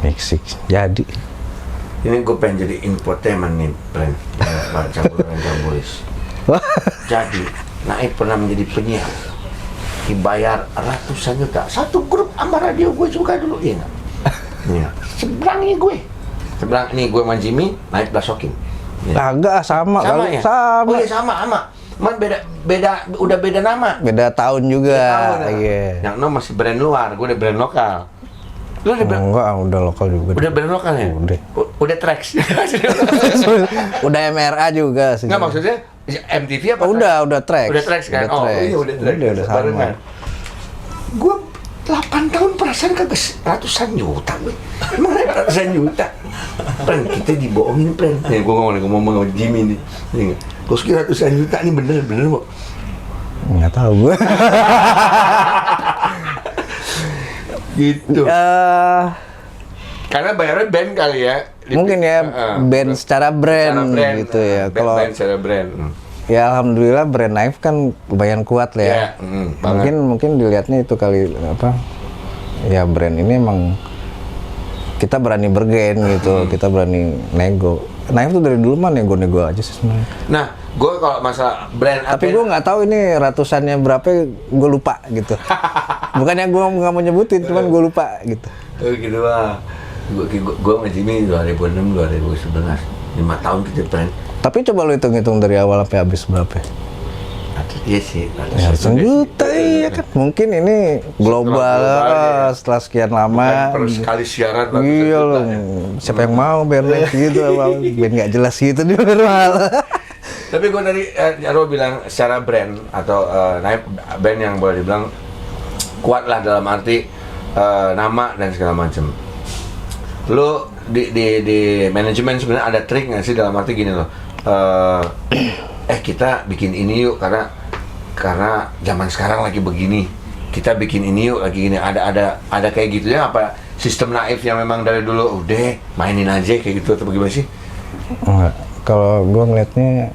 Mixing jadi. Ini gue pengen jadi infotainment nih, Pren. Campuris. Jadi, Naif pernah menjadi penyiar. Dibayar ratusan juta. Satu grup sama radio gue juga dulu, iya nggak? Iya. Seberang nih gue. Seberang nih gue sama Jimmy, Naif Blasokin. Agak sama ya? Sama. Oh iya sama. Man udah beda nama. Beda tahun juga. Iya. Yang no masih brand luar, gue udah brand lokal. Lu udah lokal juga. Udah brand lokal ya? Udah Trax. Udah MRA juga sih. Nggak, maksudnya MTV apa? Udah Trax. Udah Trax kan? Udah Trax. Udah sama. Gue 8 tahun perasaan kagak ratusan juta gue. Emang ratusan juta? Pren, kita dibohongin, Pren. Nih gue ngomong sama Jimmy nih. Terus kira ratusan juta nih bener kok. Nggak tahu gue. Gitu. Karena bayarnya band kali ya. Mungkin ya band secara brand gitu ya. Kalau band secara brand. Ya alhamdulillah brand Naif kan lumayan kuat lah ya. Mungkin dilihatnya itu kali apa? Ya brand ini emang kita berani bergen gitu, kita berani nego. Naif tuh dari dulu mah nego-nego aja sih sebenarnya. Nah, gue kalau masalah brand tapi gue nggak tahu ini ratusannya berapa, gue lupa gitu. Bukannya gue nggak mau nyebutin, cuman gue lupa gitu. Gitu lah. Gue sama Jimmy 2006, 2011, 5 tahun kita brand. Tapi coba lu hitung-hitung dari awal sampai habis berapa? Iya sih. Ratusan juta iya kan. Mungkin ini global setelah sekian lama. Bukan sekali siaran. Iya loh. Siapa yang mau band gitu, band nggak jelas gitu di luar. Tapi gue tadi Jarwo bilang secara brand atau Naif band yang boleh dibilang kuat lah dalam arti nama dan segala macam. Lo di manajemen sebenarnya ada trik nggak sih dalam arti gini loh? Kita bikin ini yuk karena zaman sekarang lagi begini. Kita bikin ini yuk lagi gini. Ada kayak gitu ya, apa sistem Naif yang memang dari dulu udah mainin aja kayak gitu atau bagaimana sih? Enggak. Kalau gue ngeliatnya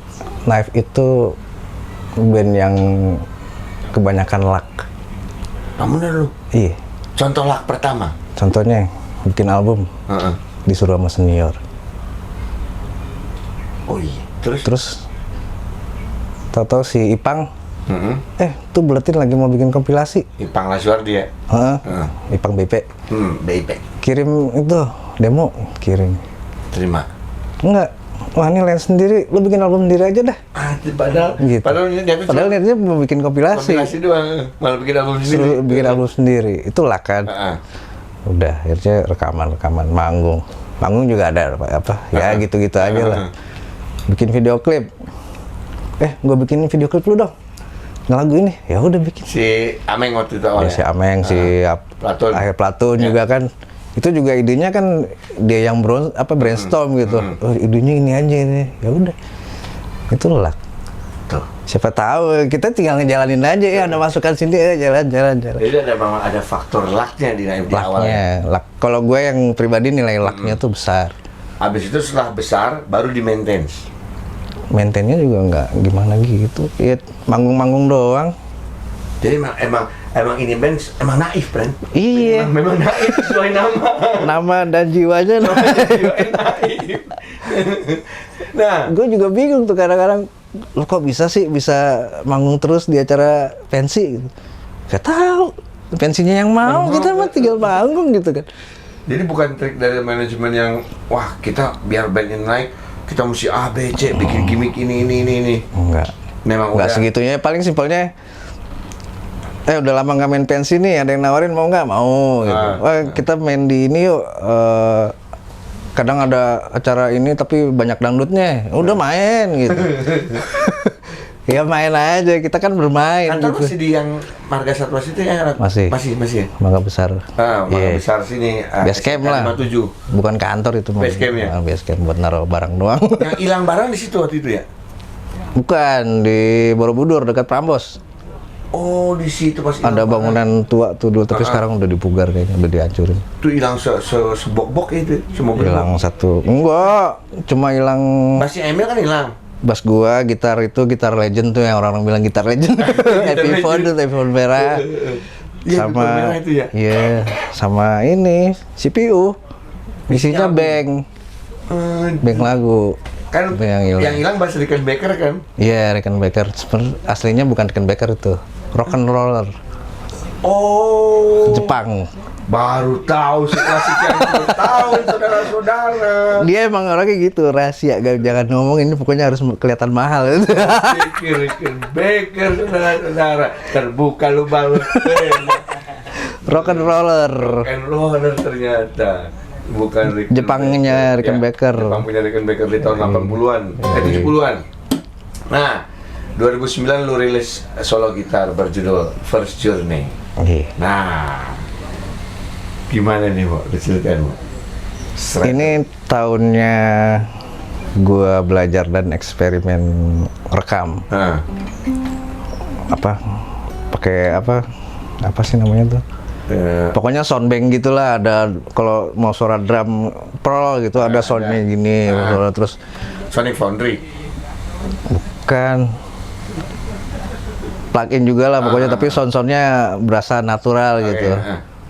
Naif itu band yang kebanyakan luck. Bener lu? Iya. Contoh luck pertama? Contohnya bikin album, Heeh. disuruh sama senior. Oh iya. Terus tahu-tahu si Ipang, Heeh. tuh Buletin lagi mau bikin kompilasi. Ipang Laswardi ya. Heeh. Heeh. Ipang BP. BIP. Kirim itu demo, kirim. Terima. Enggak. Wah, ini lain sendiri, lu bikin album sendiri aja dah. Padahal Gitu. Padahal niatnya mau bikin kompilasi. kompilasi doang, malah bikin album sendiri. Suruh bikin album sendiri. Itulah kan. Heeh. Udah, akhirnya rekaman, manggung. Manggung juga ada apa? Ya gitu-gitu aja lah. Bikin video klip. Gue bikinin video klip lu dong. Ngelagu ini. Ya udah bikin. Si Ameng waktu itu Ya, awalnya. si Ameng, si Platon. Akhir Platon juga kan. Itu juga idenya kan dia yang brainstorm gitu. Oh, idenya ini aja ini. Ya udah. Itu luck. Tuh. Siapa tahu kita tinggal ngejalanin aja ya, ada masukan sini jalan. Jadi ada faktor lucknya di awalnya. Lucknya, luck. Kalau gue yang pribadi nilai lucknya tuh besar. Habis itu setelah besar baru di maintenance. Maintainnya juga nggak gimana gitu. Ya, manggung-manggung doang. Jadi emang ini band emang naif, Bren. Iya. Memang naif sesuai nama. Nama dan jiwanya. Naif. Nah, Gue juga bingung tuh kadang-kadang. Lo kok bisa sih bisa manggung terus di acara pensi? Gitu. Gak tahu. Pensinya yang mau, kita mah tinggal manggung gitu kan. jadi bukan trik dari manajemen yang wah kita biar band ini naik kita mesti A, B, C bikin gimmick ini. Enggak. Memang Enggak udah segitunya. Paling simpelnya udah lama nggak main pensi nih, ada yang nawarin mau nggak? Mau gitu. Wah, kita main di ini yuk. Kadang ada acara ini tapi banyak dangdutnya. Udah main gitu. Ya main aja, kita kan bermain kantor gitu. masih di yang Marga Satwa situ ya? Masih. Masih ya? Mangga Besar. Mangga Iya. Besar sini. Base camp lah. 57. Bukan kantor itu. Base camp ya? Base camp buat naruh barang doang. Yang hilang barang di situ waktu itu ya? Bukan, di Borobudur dekat Prambos. Oh, di situ pas hilang Ada barang. bangunan tua tuh dulu, tapi sekarang udah dipugar kayaknya, udah dihancurin. Itu hilang sebok-bok itu, semoga. Hilang satu. Enggak, cuma hilang Masih Emil kan hilang. bass gua, gitar legend tuh yang orang-orang bilang gitar legend. Epiphone tuh, Epiphone merah. Iya, Sama Epiphone merah itu ya? Iya, sama ini CPU. Isinya bank lagu. Kan Yang hilang. yang hilang bass Rickenbacker kan? Iya, Rickenbacker. Aslinya bukan Rickenbacker itu. Rock and roller Oh, Jepang. baru tahu setelah sekian puluh tahun, saudara-saudara. Dia emang orangnya gitu, rahasia, jangan ngomong, ini pokoknya harus kelihatan mahal. Rickenbacker, saudara-saudara. Terbuka lubang. Rock and roller. And roller ternyata. Bukan Rickenbacker. Jepangnya Rickenbacker. Ya, Jepang punya Rickenbacker di tahun 80-an, 70-an. Nah, 2009 lu rilis solo gitar berjudul First Journey. Iya. Nah, gimana nih, Mo? Diceritain, Mo. Ini tahunnya gua belajar dan eksperimen rekam. Nah, Pakai apa sih namanya tuh? Pokoknya soundbank gitulah, ada kalau mau suara drum Pearl gitu ada soundnya gini, terus Sonic Foundry. bukan plug-in juga lah pokoknya, tapi sound-soundnya berasa natural gitu.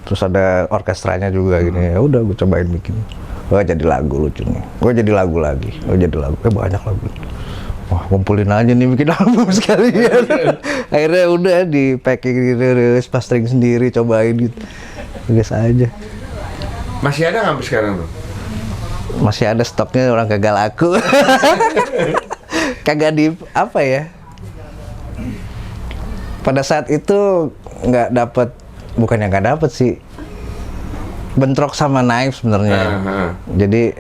Terus ada orkestranya juga gini. Ya udah gue cobain bikin. Wah, jadi lagu lucu nih. Gue jadi lagu lagi. Banyak lagu. Wah, kumpulin aja nih bikin album sekalian. Akhirnya udah di packing terus, mastering sendiri, cobain gitu. Biasa aja. Masih ada nggak sampai sekarang tuh? Masih ada stoknya, orang kagak laku. Kagak di apa ya? Pada saat itu nggak dapet, bukannya nggak dapet sih, bentrok sama Knife sebenarnya. Jadi,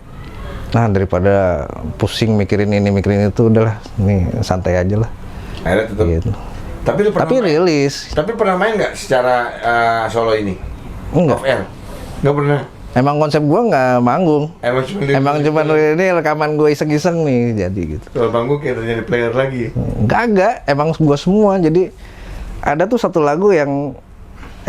nah daripada pusing mikirin ini mikirin itu, udahlah, nih santai aja lah. Akhirnya tutup. Gitu. Tapi lu pernah Tapi main? rilis. Tapi pernah main nggak secara solo ini? Enggak. Off air? Nggak pernah. Emang konsep gua nggak manggung. Emang Cuma ini rekaman gue iseng-iseng nih, jadi gitu. kalau manggung kayak jadi player lagi. Kagak, emang gua semua. Jadi ada tuh satu lagu yang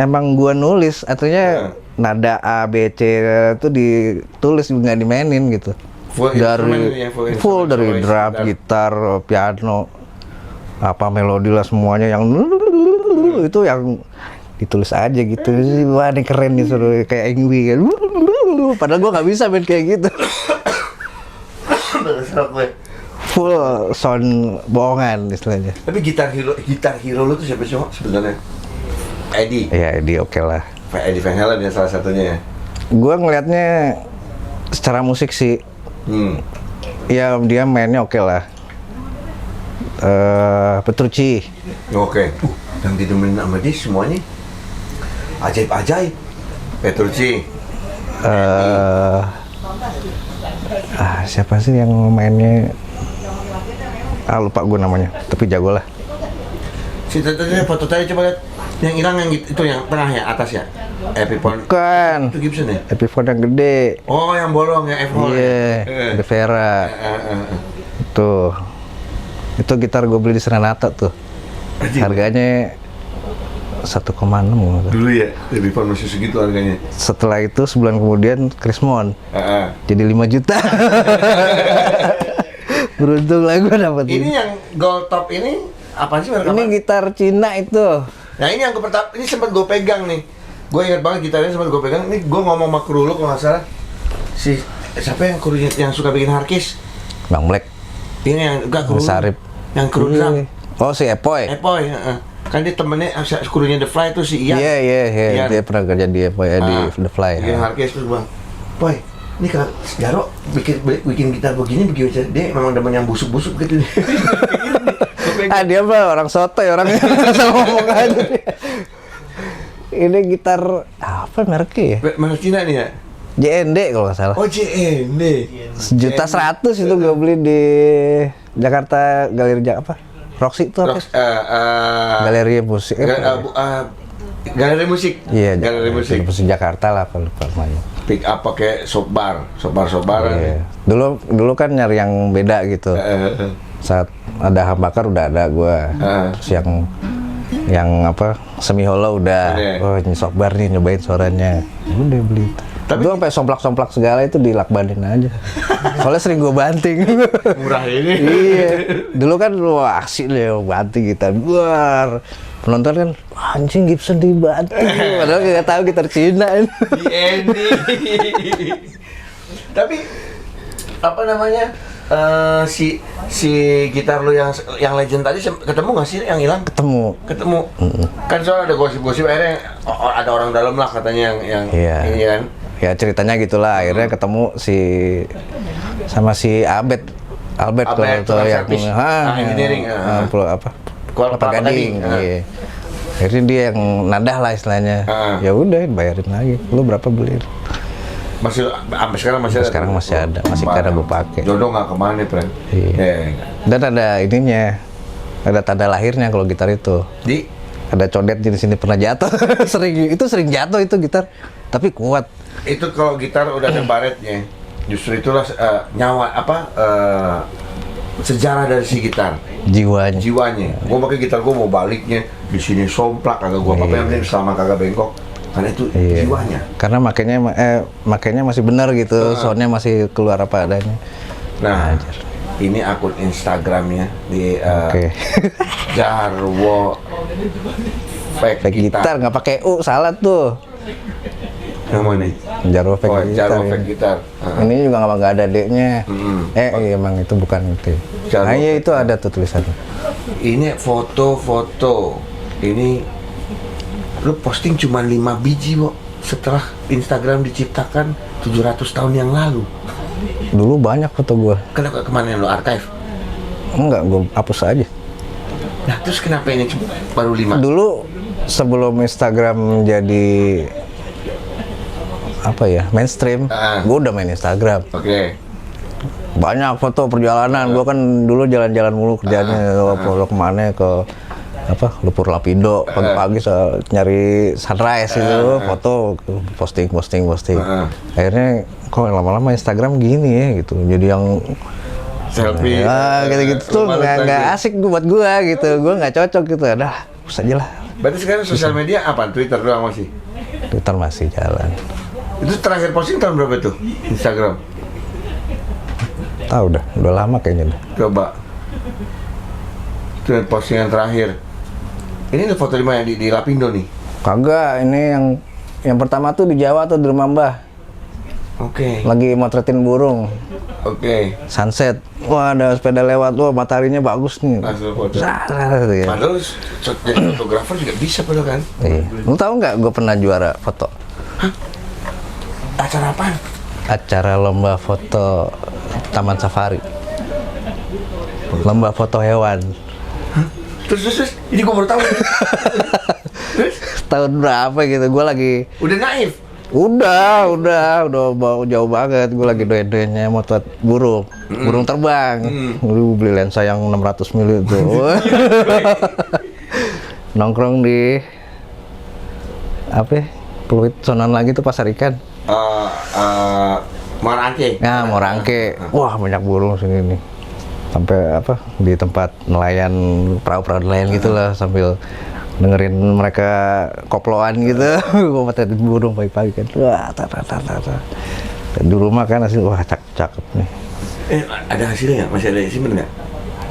emang gua nulis, artinya nada A, B, C itu ditulis, nggak dimainin gitu. Full Full dari instrument, drum, solo, gitar, piano, apa melodi lah semuanya yang itu yang ditulis aja gitu. Wah, ini keren nih, suruh kayak Ingwi kan. dulu, padahal gue nggak bisa main kayak gitu. Full sound bohongan istilahnya. Tapi gitar hero lu tuh siapa sih sebenarnya? Eddie. Iya, Eddie oke lah. Eddie Van Halen ya salah satunya ya. Gue ngelihatnya secara musik sih, ya dia mainnya oke lah. Petrucci. Oke. Yang didemenin sama dia semuanya ajaib-ajaib. Petrucci. Siapa sih yang mainnya? Lupa gue namanya, tapi jago lah. Si tadi foto tadi coba lihat. Yang hilang yang itu yang tengah ya, atas ya? Epiphone. Bukan. Itu Gibson ya? Epiphone yang gede. Oh, yang bolong ya, F-Hole. Iya, De Vera. Tuh. Itu gitar gue beli di Serenata tuh. Harganya 1,6 dulu ya, Epiphone masih segitu harganya. Setelah itu sebulan kemudian Krismon. Jadi 5 juta. Beruntung lah gue dapet ini. Yang gold top ini apa sih? Ini gitar Cina itu. Nah ini yang pertama, ini sempat gue pegang nih. Gue ingat banget gitarnya sempat gue pegang. Ini gue ngomong sama kru lu kalau nggak salah. Siapa yang krunya yang suka bikin hardcase? Bang Black. Ini yang enggak kru. Sarip. Yang kru drum. Oh si Epoy. Epoy, kan dia temennya krunya The Fly tuh si Ian. Iya. Dia pernah kerja di Epoy di The Fly. Bikin hardcase terus bang. Poy, ini kalau Jaro bikin gitar begini dia memang demen yang busuk-busuk gitu. Dia mah orang sotoy orangnya. Sama ngomong aja. Ini gitar apa mereknya ya? Merek Cina nih ya? JND kalau nggak salah. Oh JND. 1.100.000 itu gue beli di Jakarta Galeri apa? Roxy itu apa? Galeri musik. Galeri musik. Iya. Galeri musik. Musik Jakarta lah apa lupa namanya. Pick up pakai softbar. Iya. Dulu kan nyari yang beda gitu. Saat ada Humbucker udah ada gue. Terus yang apa semi hollow udah. Oh ini softbar nih nyobain suaranya. Udah beli. Tapi itu sampai somplak-somplak segala itu dilakbanin aja. Soalnya sering gue banting. Murah ini. Iya. Dulu kan wah asik deh banting gitar. Luar. Penonton kan anjing Gibson dibanting. Padahal nggak tahu gitar Cina ini. Tapi apa namanya? Si gitar lu yang legend tadi ketemu nggak sih yang hilang? Ketemu. Kan soalnya ada gosip-gosip akhirnya ada orang dalam lah katanya yang ini kan. Ya ceritanya gitulah akhirnya ketemu sama si Albert kalau itu yang engineering apa Gading. Iya. Akhirnya dia yang nadah lah istilahnya. Ya udah bayarin lagi. Lu berapa beli? Masih sampai sekarang masih ada. Masih karena gue pakai. Jodoh nggak kemana Pren? Iya. Dan ada ininya, ada tanda lahirnya kalau gitar itu. Ada codet di sini pernah jatuh. sering jatuh itu gitar, tapi kuat. Itu kalau gitar udah ada baretnya, justru itulah nyawa sejarah dari si gitar. Jiwanya. Gue pakai gitar gue mau baliknya di sini somplak kagak gue apa yang penting selama kagak bengkok. Karena itu jiwanya. Karena makanya masih benar gitu, soundnya masih keluar apa adanya. Nah, ini akun Instagramnya di Jarwo Fake Gitar nggak pakai salah tuh. Yang mana? Jarwo Fake Gitar. Jarwo Fake Gitar. Ini juga nggak ada D-nya. Iya emang itu bukan itu. Iya itu ada tuh tulisannya. Ini foto-foto. Ini lu posting cuma 5 biji, Bo. Setelah Instagram diciptakan 700 tahun yang lalu. Dulu banyak foto gua. Kenapa kemana lu archive? Enggak, gua hapus aja. Nah, terus kenapa ini baru 5? Dulu sebelum Instagram jadi apa ya, mainstream, gua udah main Instagram. Oke. Banyak foto perjalanan, gua kan dulu jalan-jalan mulu kerjanya, pulang kemana ke Lupur Lapindo, pagi-pagi nyari sunrise itu, foto posting. Akhirnya kok lama-lama Instagram gini ya gitu, jadi yang selfie, gitu-gitu tuh nggak asik buat gua gitu, gua nggak cocok gitu, hapus aja lah. Berarti sekarang sosial media apa? Twitter doang masih? Twitter masih jalan. Itu terakhir posting tahun berapa tuh Instagram? Tahu udah lama kayaknya dah. Coba. Itu postingan terakhir. Ini foto di mana? Di Lapindo nih? Kagak, ini yang pertama tuh di Jawa tuh di rumah Mbah. Oke. Lagi motretin burung. Oke. Sunset. Wah, ada sepeda lewat. Wah, mataharinya bagus nih. Langsung foto. Ya. Padahal jadi fotografer juga bisa padahal kan? Iya. Lu tahu nggak gue pernah juara foto? Acara apaan? Acara lomba foto Taman Safari. Lomba foto hewan. Terus, ini gue baru tahu. Terus? Tahun berapa gitu, gue lagi Udah naif? udah bawa jauh banget. Gue lagi doyan-doyannya motret burung terbang. Gue beli lensa yang 600 mili itu. Nongkrong di apa ya, Pluit sonan lagi tuh Pasar Ikan. Morangke. Nah, Morangke. Wah, banyak burung sini nih. Sampai apa di tempat nelayan, perahu-perahu nelayan gitu lah, sambil dengerin mereka koploan gitu. Gue motretin burung pagi-pagi kan. Wah, dan di rumah kan hasil, wah cakep nih. Ada hasilnya nggak? Masih ada simpen nggak?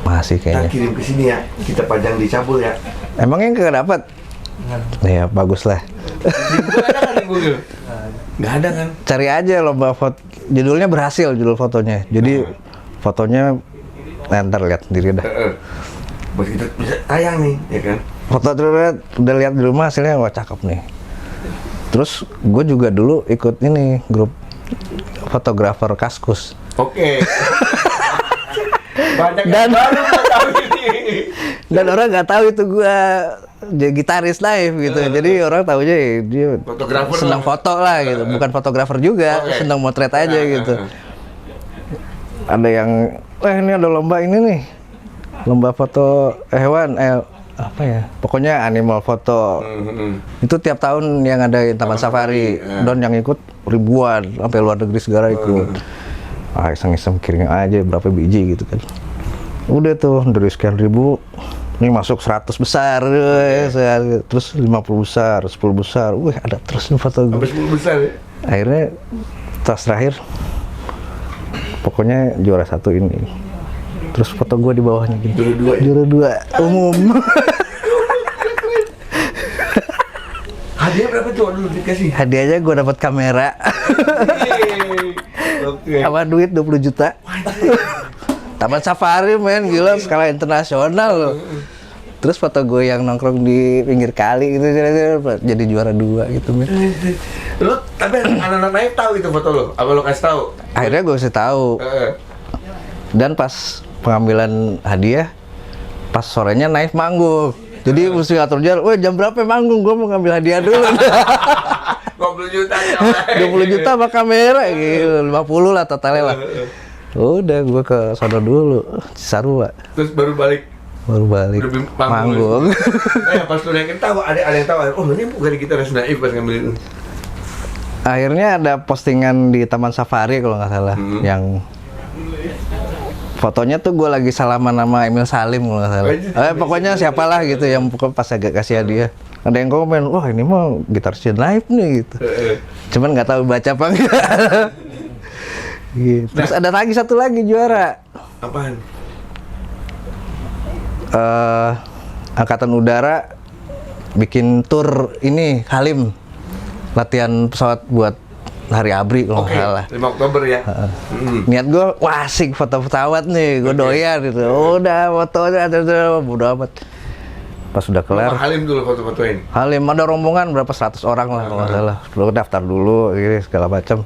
Masih Kita kayaknya. kirim ke sini ya. Kita pajang di cabul ya. Emangnya nggak dapat? Ya bagus lah. Di Google ada kan di Google? Nggak ada kan? Cari aja lomba foto. Judulnya Berhasil, judul fotonya. Jadi fotonya, ntar lihat sendiri dah. Buat kita bisa tayang nih, ya kan? Foto terus udah lihat di rumah hasilnya, wah cakep nih. Terus gue juga dulu ikut ini grup fotografer Kaskus. Oke. Banyak Dan- yang baru nggak tahu ini. Dan orang nggak tahu itu gue jadi gitaris live gitu. Jadi orang taunya ya dia Fotografer senang lah. foto lah gitu. Bukan fotografer juga, Oke. senang motret aja gitu. Ada yang, ini ada lomba ini nih. Lomba foto hewan, apa ya? Pokoknya animal foto. Itu tiap tahun yang ada di Taman Safari. Dan yang ikut ribuan, sampai luar negeri segala ikut. Iseng-iseng kirim aja berapa biji gitu kan. Udah tuh dari sekian ribu, ini masuk 100 besar, terus 50 besar, 10 besar. Wih, ada terus nih foto gue. Sampai 10 besar ya? Akhirnya tas terakhir, pokoknya juara 1 ini. Terus foto gue di bawahnya gitu. Juara 2 ya? Juara 2 umum. Hadiah berapa tuh dulu dikasih? Hadiahnya gue dapat kamera Oke. sama duit 20 juta. Taman Safari men, gila skala internasional loh. Terus foto gue yang nongkrong di pinggir kali gitu jadi juara 2 gitu men. Lu tapi anak-anak naik tahu itu foto lo? Apa lo kasih tahu? Akhirnya gue kasih tahu. Dan pas pengambilan hadiah, pas sorenya naik manggung. Jadi mesti ngatur jadwal, weh jam berapa manggung, gue mau ngambil hadiah dulu. 20 juta coy. 20 juta sama kamera gitu, 50 lah totalnya lah. Udah gue ke sono dulu, Cisarua. Terus baru balik. Baru balik Udah manggung. Pas lu naikin tahu ada yang tahu. Oh, ini bukan gitaris naif pas ngambilin. Akhirnya ada postingan di Taman Safari kalau nggak salah, yang fotonya tuh gue lagi salaman sama Emil Salim kalau nggak salah. Pokoknya siapalah gitu yang pas agak kasih hadiah. Ada yang komen, wah ini mah gitaris naif nih gitu. Cuman nggak tahu baca apa enggak. Gitu. Terus ada lagi satu lagi juara. Apaan? Angkatan Udara bikin tour ini Halim, latihan pesawat buat Hari Abri kalau nggak salah. 5 Oktober ya. Niat gue, wah asik foto pesawat nih, gue doyan gitu. Udah fotonya ada bodo amat. Pas udah kelar, Halim dulu foto-fotoin. Halim ada rombongan berapa 100 orang lah kalau nggak salah. Lu daftar dulu, gitu, segala macam.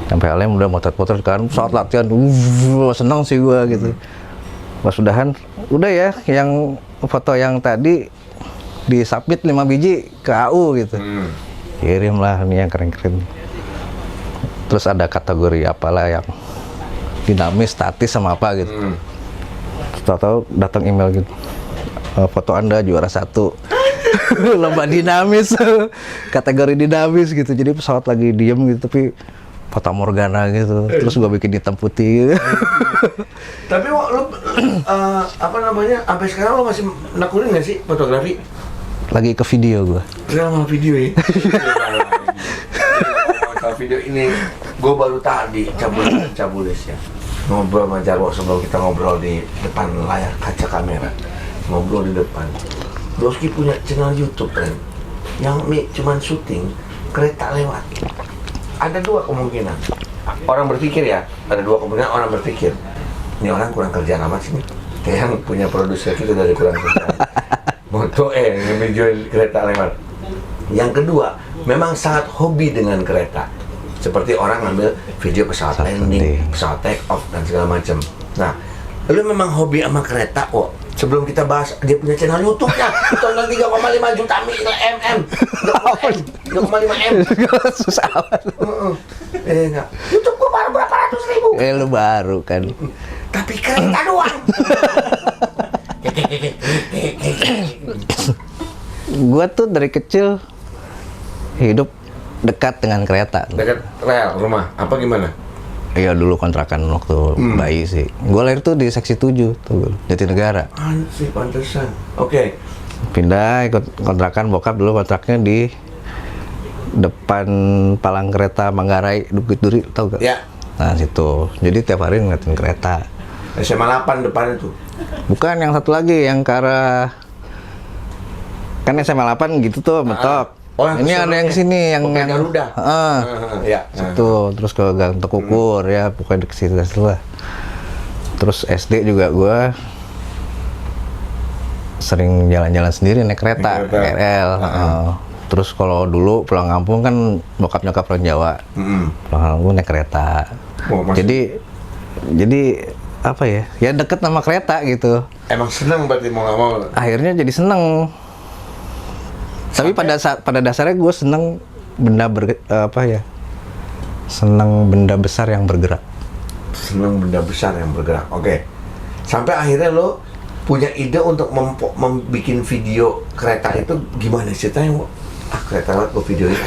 Sampai Halim udah motret-motret kan, pesawat latihan, seneng sih gue gitu. Pas udahan, udah ya, yang foto yang tadi disubmit 5 biji ke AU gitu. Kirim lah nih yang keren-keren. Terus ada kategori apalah yang dinamis, statis sama apa gitu. Tahu-tahu datang email gitu. Foto Anda juara 1. Lomba dinamis. Kategori dinamis gitu. Jadi pesawat lagi diem gitu tapi Fata Morgana gitu. Terus gua bikin hitam putih gitu. Tapi lu apa namanya? Sampai sekarang lu masih nekunin nggak sih fotografi? Lagi ke video gua. Sekarang sama video ya. Kalau video ini gue baru tadi cabulis ya ngobrol sama Jarwo sebelum kita ngobrol di depan layar kaca kamera, ngobrol di depan. Broski punya channel YouTube kan yang cuman syuting kereta lewat. ada dua kemungkinan. Orang berpikir ya, ada dua kemungkinan orang berpikir. Ini orang kurang kerjaan amat sih nih. Kayak yang punya produser itu dari kurang kerjaan. Moto ngejual kereta lewat. Yang kedua, memang sangat hobi dengan kereta. Seperti orang ngambil video pesawat landing, pesawat take off dan segala macam. Nah, lu memang hobi sama kereta kok. Sebelum kita bahas, dia punya channel YouTube-nya. Tonton 3,5 juta mm. 3,5 M. Susah amat. Enggak. YouTube gua baru berapa ratus ribu. Lu baru kan. Tapi kereta doang. Gua tuh dari kecil hidup dekat dengan kereta. Dekat rel rumah. Apa gimana? Iya dulu kontrakan waktu bayi sih. Gue lahir tuh di seksi 7 tuh, Jatinegara. Anjir, pantesan. Oke. Pindah ikut kontrakan bokap dulu kontraknya di depan palang kereta Manggarai Bukit Duri, tau gak? Ya. Nah situ. Jadi tiap hari ngeliatin kereta. SMA 8 depan itu. Bukan yang satu lagi yang ke arah kan SMA 8 gitu tuh mentok. Oh, yang ini ada yang sini yang Garuda. Ya. Situ terus ke Gang Tekukur ya pokoknya di situ lah. Terus SD juga gue sering jalan-jalan sendiri naik kereta KRL. Terus kalau dulu pulang kampung kan bokap nyokap orang Jawa. Pulang kampung naik kereta. Jadi apa ya? Ya deket sama kereta gitu. Emang seneng berarti mau nggak mau. Akhirnya jadi seneng. Tapi pada dasarnya gue seneng benda seneng benda besar yang bergerak. Seneng benda besar yang bergerak. Oke. Sampai akhirnya lo punya ide untuk membuat video kereta itu gimana ceritanya? Kereta lewat gue videoin.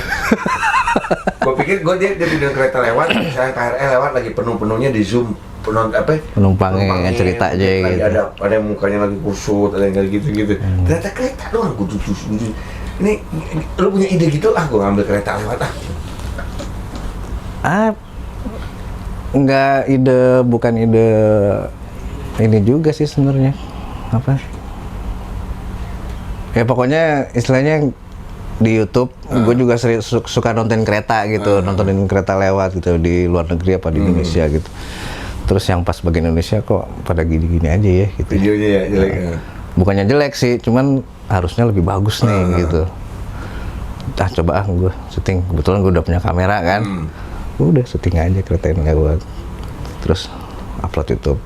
Gue pikir dia video kereta lewat, misalnya KRL lewat lagi penuh-penuhnya di zoom penumpangnya cerita aja gitu. Ada yang mukanya lagi kusut, ada yang kayak gitu-gitu. Ternyata kereta doang gue ini lu punya ide gitu gue ngambil kereta lewat Enggak bukan ide ini juga sih sebenarnya apa ya pokoknya istilahnya di YouTube gue juga suka nonton kereta gitu nontonin kereta lewat gitu di luar negeri apa di Indonesia gitu terus yang pas bagian Indonesia kok pada gini-gini aja ya gitu videonya ya jelek bukannya jelek sih cuman harusnya lebih bagus nih gitu coba gue syuting kebetulan gue udah punya kamera kan udah syuting aja kereta ini lewat terus upload YouTube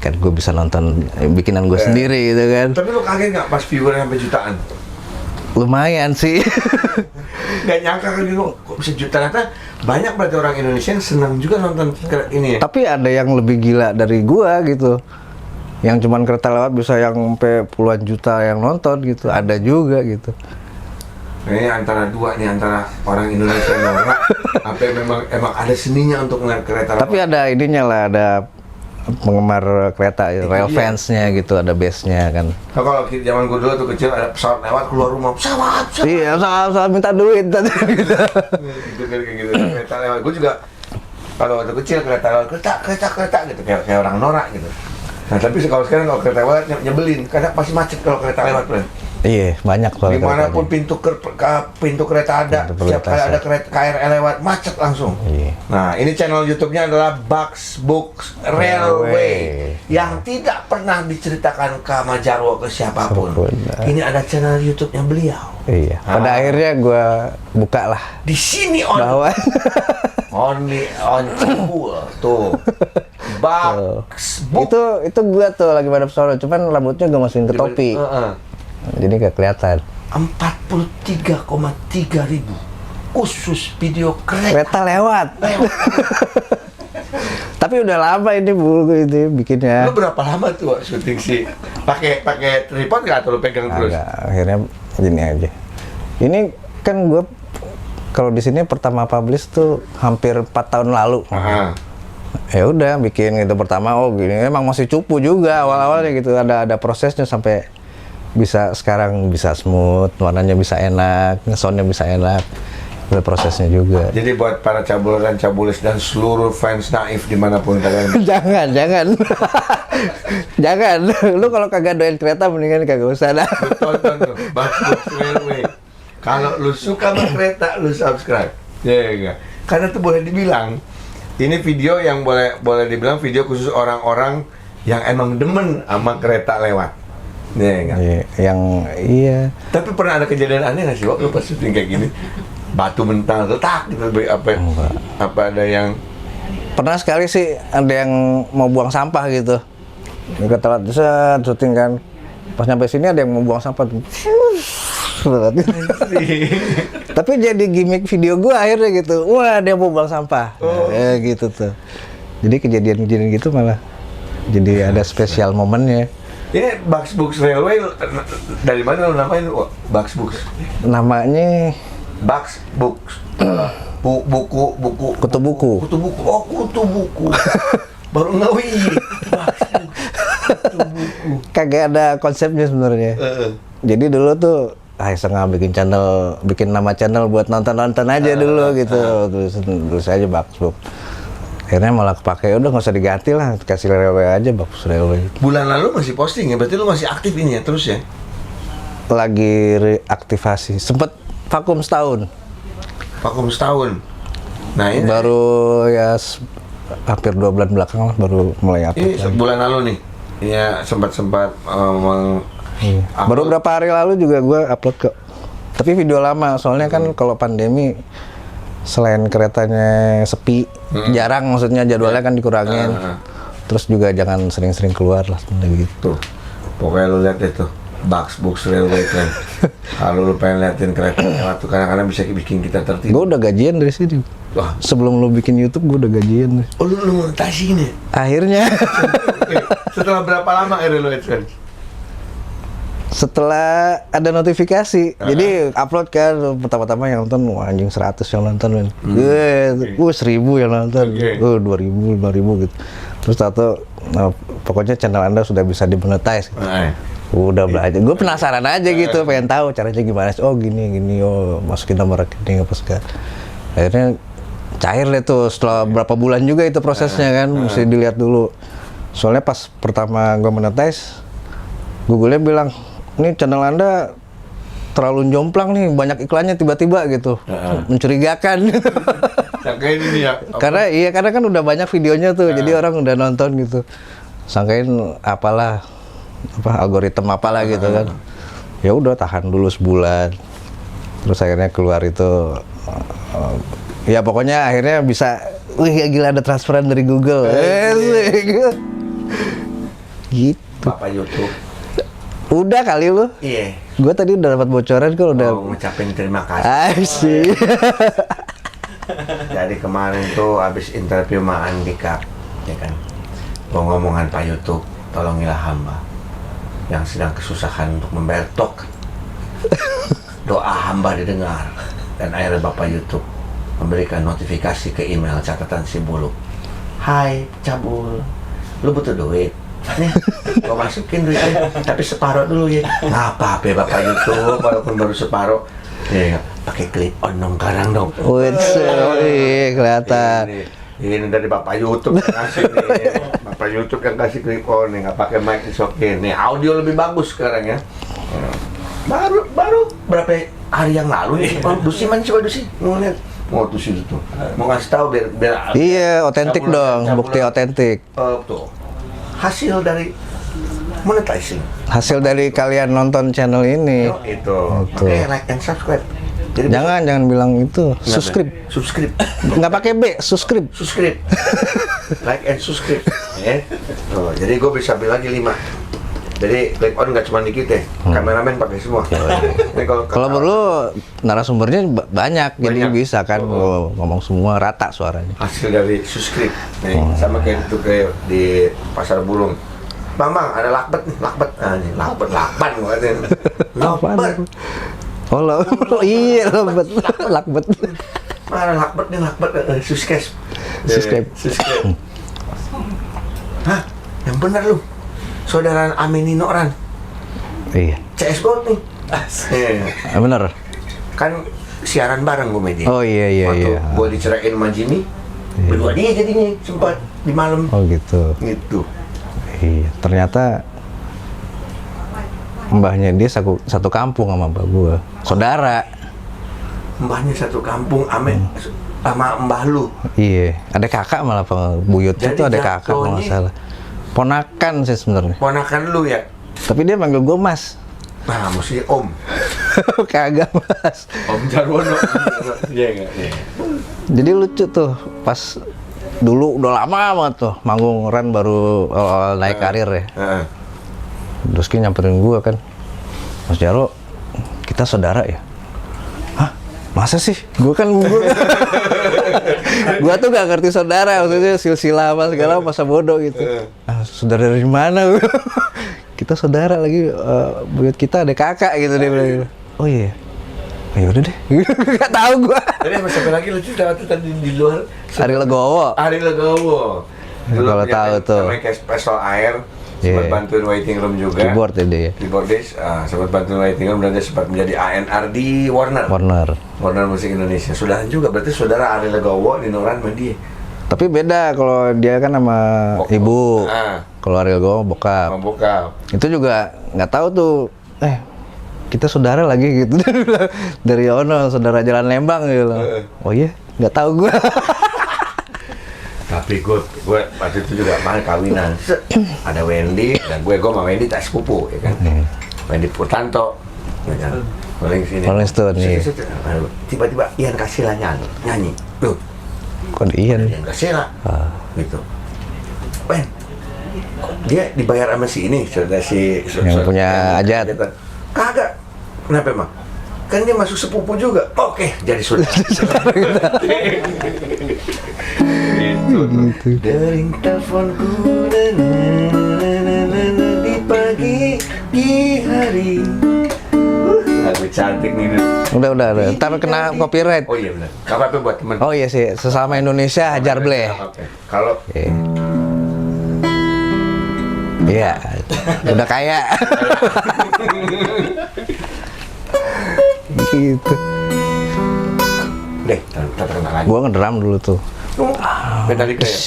kan gue bisa nonton bikinan gue sendiri gitu kan. Tapi lu kaget nggak pas viewernya sampai jutaan? Lumayan sih. Nggak nyangka kan gitu kok bisa jutaan. Ternyata banyak berarti orang Indonesia yang senang juga nonton ini ya. Tapi ada yang lebih gila dari gua gitu. Yang cuman kereta lewat bisa yang sampai puluhan juta yang nonton gitu. Ada juga gitu. Ini antara dua nih, antara orang Indonesia yang norak sampai emang ada seninya untuk ngeliat kereta lewat. Tapi ada ininya lah, ada penggemar kereta, rail fansnya gitu, ada base-nya kan. Nah, kalau zaman gue dulu tuh kecil ada pesawat lewat keluar rumah, pesawat. Iya, pesawat minta duit tadi gitu. Gitu kayak gitu. Kereta lewat, gue juga kalau waktu kecil kereta lewat, kereta gitu kayak orang norak gitu. Nah tapi kalau sekarang kalau kereta lewat nyebelin, karena pasti macet kalau kereta lewat, Bro. Iya, banyak soalnya. Dimanapun pintu kereta ada, setiap kali ada kereta KRL lewat, macet langsung. Iya. Nah, ini channel YouTube-nya adalah Bugs Books Railway yang tidak pernah diceritakan ke Majarwo ke siapapun. Ini ada channel YouTube-nya beliau. Iya. Pada akhirnya gue buka lah. Di sini only on Cibul tuh. Bugs Book. Itu gue tuh lagi pada pesawat, cuman rambutnya gue masukin ke topi. Jadi gak kelihatan. 43,3 ribu khusus video kereta lewat. Tapi udah lama ini Bu itu bikinnya. Lu berapa lama tuh syuting sih? Pakai tripod nggak atau lu pegang terus? Akhirnya gini aja. Ini kan gue kalau di sini pertama publish tuh hampir 4 tahun lalu. Ya udah bikin itu pertama gini emang masih cupu juga awal-awalnya gitu ada prosesnya sampai bisa sekarang bisa smooth, warnanya bisa enak, soundnya bisa enak, ada prosesnya juga. Jadi buat para cabul dan cabulis dan seluruh fans Naif dimanapun kalian. jangan, lu kalau kagak doain kereta mendingan kagak usah dah. Tonton tuh, Bugs Books Railway. Kalau lu suka sama kereta, lu subscribe. Ya enggak. Karena tuh boleh dibilang ini video yang boleh dibilang video khusus orang-orang yang emang demen sama kereta lewat. Ya enggak. Iya. Tapi pernah ada kejadian aneh nggak sih waktu pas syuting kayak gini? Batu mental, letak gitu, apa ada yang Pernah sekali sih ada yang mau buang sampah gitu. Mereka telat syuting kan. Pas nyampe sini ada yang mau buang sampah. Tapi jadi gimmick video gua akhirnya gitu. Wah, dia mau buang sampah. Gitu tuh. Jadi kejadian-kejadian gitu malah jadi ada spesial momennya. Ini Bucks Books Railway dari mana lo namain? Bucks Books. Namanya Bucks Books. Buku. Kutu buku. Kutu buku. Oh, kutu buku. Baru ngawi. Bucks Books. Kutu buku. Kagak ada konsepnya sebenarnya. Jadi dulu tuh iseng bikin nama channel buat nonton aja dulu gitu. Terus aja Bucks Books. Akhirnya malah kepake, udah nggak usah diganti lah, kasih Railway aja, Bucks Railway. Bulan lalu masih posting ya, berarti lu masih aktif ini ya terus ya? Lagi reaktivasi, sempet vakum setahun. Vakum setahun. Nah ini Baru ya hampir 2 bulan belakang lah baru mulai aktif. ini bulan lalu nih, ya sempat Baru berapa hari lalu juga gue upload kok. Tapi video lama, soalnya kan kalau pandemi selain keretanya sepi, jarang maksudnya jadwalnya kan dikurangin. Terus juga jangan sering-sering keluar lah sebenarnya gitu. Tuh, pokoknya lu lihat itu Bucks Books Railway kan. Kalau lu pengen liatin kereta lewat tuh kadang-kadang bisa bikin kita tertidur. Gue udah gajian dari sini. Wah. Sebelum lu bikin YouTube gue udah gajian. Oh lu monetasi ini? Akhirnya. Setelah berapa lama akhirnya lu AdSense? Setelah ada notifikasi, jadi upload kan pertama-tama yang nonton, wah anjing 100 yang nonton men, 1000 yang nonton, 2000, 5000 gitu. Terus pokoknya channel Anda sudah bisa dimonetize. Udah belajar, gue penasaran aja gitu, pengen tahu caranya gimana. Oh gini, oh masukin nomor rekening apa segala. Akhirnya cair deh tuh, setelah berapa bulan juga itu prosesnya kan, mesti dilihat dulu. Soalnya pas pertama gue monetize, Google-nya bilang, ini channel Anda terlalu jomplang nih, banyak iklannya tiba-tiba gitu, mencurigakan. Sangkain ini ya? Karena kan udah banyak videonya tuh, jadi orang udah nonton gitu. Sangkain algoritma apalah gitu kan. Ya udah tahan dulu sebulan. Terus akhirnya keluar itu, ya pokoknya akhirnya bisa, wih ya gila ada transferan dari Google. Gitu. Bapak YouTube. Udah kali lu. Iya. Gue tadi udah dapat bocoran kok udah. Oh, ngucapin terima kasih. Sih. Jadi kemarin tuh habis interview sama Andika, ya kan. Ngomongan Pak YouTube, tolongilah hamba yang sedang kesusahan untuk membayar tok. Doa hamba didengar dan akhirnya Bapak YouTube memberikan notifikasi ke email catatan si Buluk. Hai, Cabul, lu butuh duit? Nih, gua masukin duitnya, tapi separuh dulu ya. Nggak apa-apa Bapak YouTube, walaupun baru separuh. Ya, pakai clip on dong sekarang dong. Kelihatan. Ini dari Bapak YouTube yang kasih nih. Bapak YouTube yang kasih clip on nih, nggak pakai mic, is okay. Nih audio lebih bagus sekarang ya. Baru berapa hari yang lalu nih. Oh, Dusi mana coba Dusi? Mau lihat. Mau tuh situ tuh. Mau ngasih tahu biar. Iya, otentik dong, bukti otentik. Tuh. Hasil dari monetizing. Hasil dari kalian nonton channel ini. Oh, itu. Oke, like and subscribe. Jadi jangan bilang itu. Subscribe. Nggak pakai B, subscribe. Like and subscribe. Ya. Tuh, jadi gue bisa bilang lagi 5. Jadi clip on nggak cuma dikit ya. Kameramen pakai semua. Kalau perlu narasumbernya banyak, jadi bisa kan ngomong semua rata suaranya. Hasil dari subscribe. Nih, sama kayak itu kayak di Pasar Burung. Bang, ada lakbet nih, lakbet. Ah, nih, lakban gua katanya. Lakbet. Oh, iya lakbet. Mana lakbet nih, lakbet. Subscribe. Hah, yang benar lu. Saudara Aminino Ran. Iya. CS GOAT nih. Bener. Kan siaran bareng gue media. Oh iya. Gue dicerain sama Jimmy. Berdua dia jadinya sempat di malam. Oh gitu. Gitu. Iya. Ternyata mbahnya dia satu kampung sama mbak gue. Saudara. mbahnya satu kampung sama mbah lu. Iya, ada kakak malah buyutnya Jadi tuh ada kakak kalau nggak jatuhnya- salah. Ponakan sih sebenarnya. Ponakan lu ya? Tapi dia manggil gue Mas. Nah, mesti Om. Kagak Mas. Om Jarwono. Iya nggak? Iya. Jadi lucu tuh pas dulu udah lama banget tuh manggung Ren baru naik karir ya. Heeh. Terus dia nyamperin gue kan, Mas Jarwo, kita saudara ya? Hah? Masa sih? Gue gue tuh gak ngerti saudara, maksudnya silsilah apa segala masa bodoh gitu. Ah, saudara dari mana? Kita saudara lagi, buyut kita ada kakak gitu dia bilang. Oh iya. Ya udah deh. Gak tahu gue. Tadi sama siapa lagi lucu tadi di luar? Ari Legowo. Ari Legowo. Dulu Kalau punya tahu band tuh. namanya kayak Special Air. Sempat Iya. bantuin Waiting Room juga. Keyboard ya dia. Keyboardis, sempat bantuin Waiting Room dan dia sempat menjadi ANR di Warner Musik Indonesia. Saudaraan juga, berarti saudara Ari Legowo di Nuran sama dia. Tapi beda kalau dia kan sama ibu. Kalau Ari Legowo bokap. Sama bokap. Itu juga nggak tahu tuh. Kita saudara lagi gitu. Dari Ono, saudara Jalan Lembang gitu. Oh iya, nggak tahu gue. Tapi gue waktu itu juga malah kawinan. Ada Wendy dan gue sama Wendy tak sepupu ya kan. Wendy Purtanto, ya kan. Rolling Stone, iya. Tiba-tiba Ian Kasila nyanyi. Tuh, Kok Ian? Ian Kasila. Gitu. Wen, dia dibayar sama si ini, saudara Yang punya Ajat. Kagak. Kenapa emang? Kan dia masuk sepupu juga. Oke, jadi saudara. Gitu. Dering teleponku di pagi hari. Lagu cantik nih. Udah. Ntar kena copyright. Oh iya benar. Gak apa-apa buat temen. Oh iya sih, sesama Indonesia hajar bleh. Oke. Kalau Iya, udah kaya. Gitu. deh, kita terkenal lagi. Gua ngedrum dulu tuh. Metallica ya.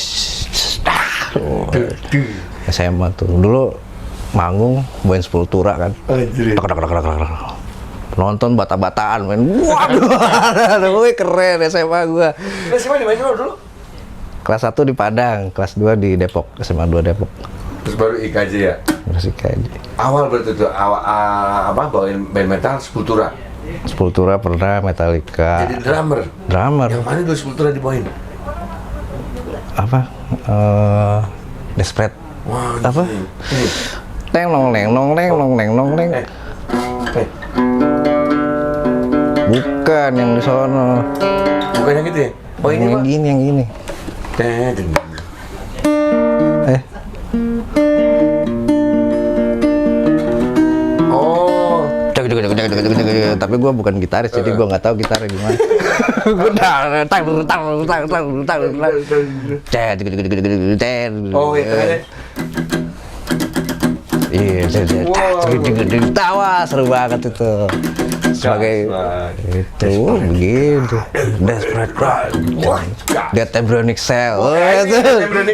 SMA tuh. Dulu manggung bawain Sepultura kan. Anjir. Dak. Nonton bata-bataan main. Waduh, wih, keren SMA gua. SMA di mana dulu? Kelas 1 di Padang, kelas 2 di Depok, SMA 2 Depok. Terus baru IKJ ya. Musik aja. Awal berarti tuh bawain band metal Sepultura. Sepultura pernah, Metallica. Jadi drummer. Yang mana dulu Sepultura dibawain? Apa? Desperate. Wah, Apa? Neng nong. Bukan yang di sono. Bukan yang gitu ya? Oh ini Pak. yang gini. Oh, Tapi gue bukan gitaris, jadi gue nggak tahu gitarnya gimana. Gue oh itu kan. Iya, tawa seru banget itu. Sebagai itu begitu. Desperate Cry. Dead Embryonic Cell. Oh, itu.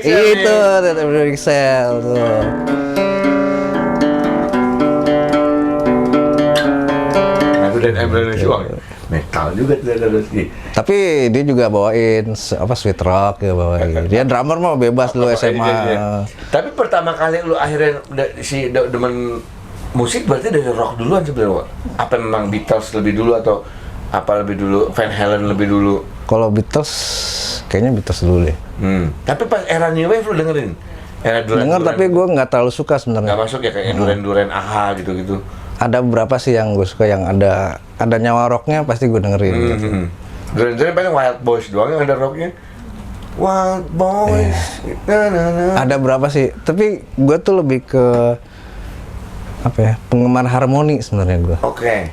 Itu Dead Embryonic Cell tuh. Dan Embryonic metal juga terus. Tapi dia juga bawain sweet rock ya bawain. Dia drummer mah bebas dulu SMA. Iya. Tapi pertama kali lu akhirnya demen musik berarti dari rock duluan sebenarnya. Apa memang Beatles lebih dulu atau apa lebih dulu Van Halen lebih dulu? Kalau Beatles kayaknya Beatles dulu deh. Tapi pas era New Wave lu dengerin? Era Denger tapi gue nggak terlalu suka sebenarnya. Nggak masuk ya kayak Duran AHA gitu-gitu. Ada beberapa sih yang gue suka yang ada nyawa rocknya pasti gue dengerin. Gitu. Duran paling Wild Boys doang yang ada rocknya. Wild Boys. Ada berapa sih? Tapi gue tuh lebih ke apa ya? Penggemar harmoni sebenarnya gue. Oke.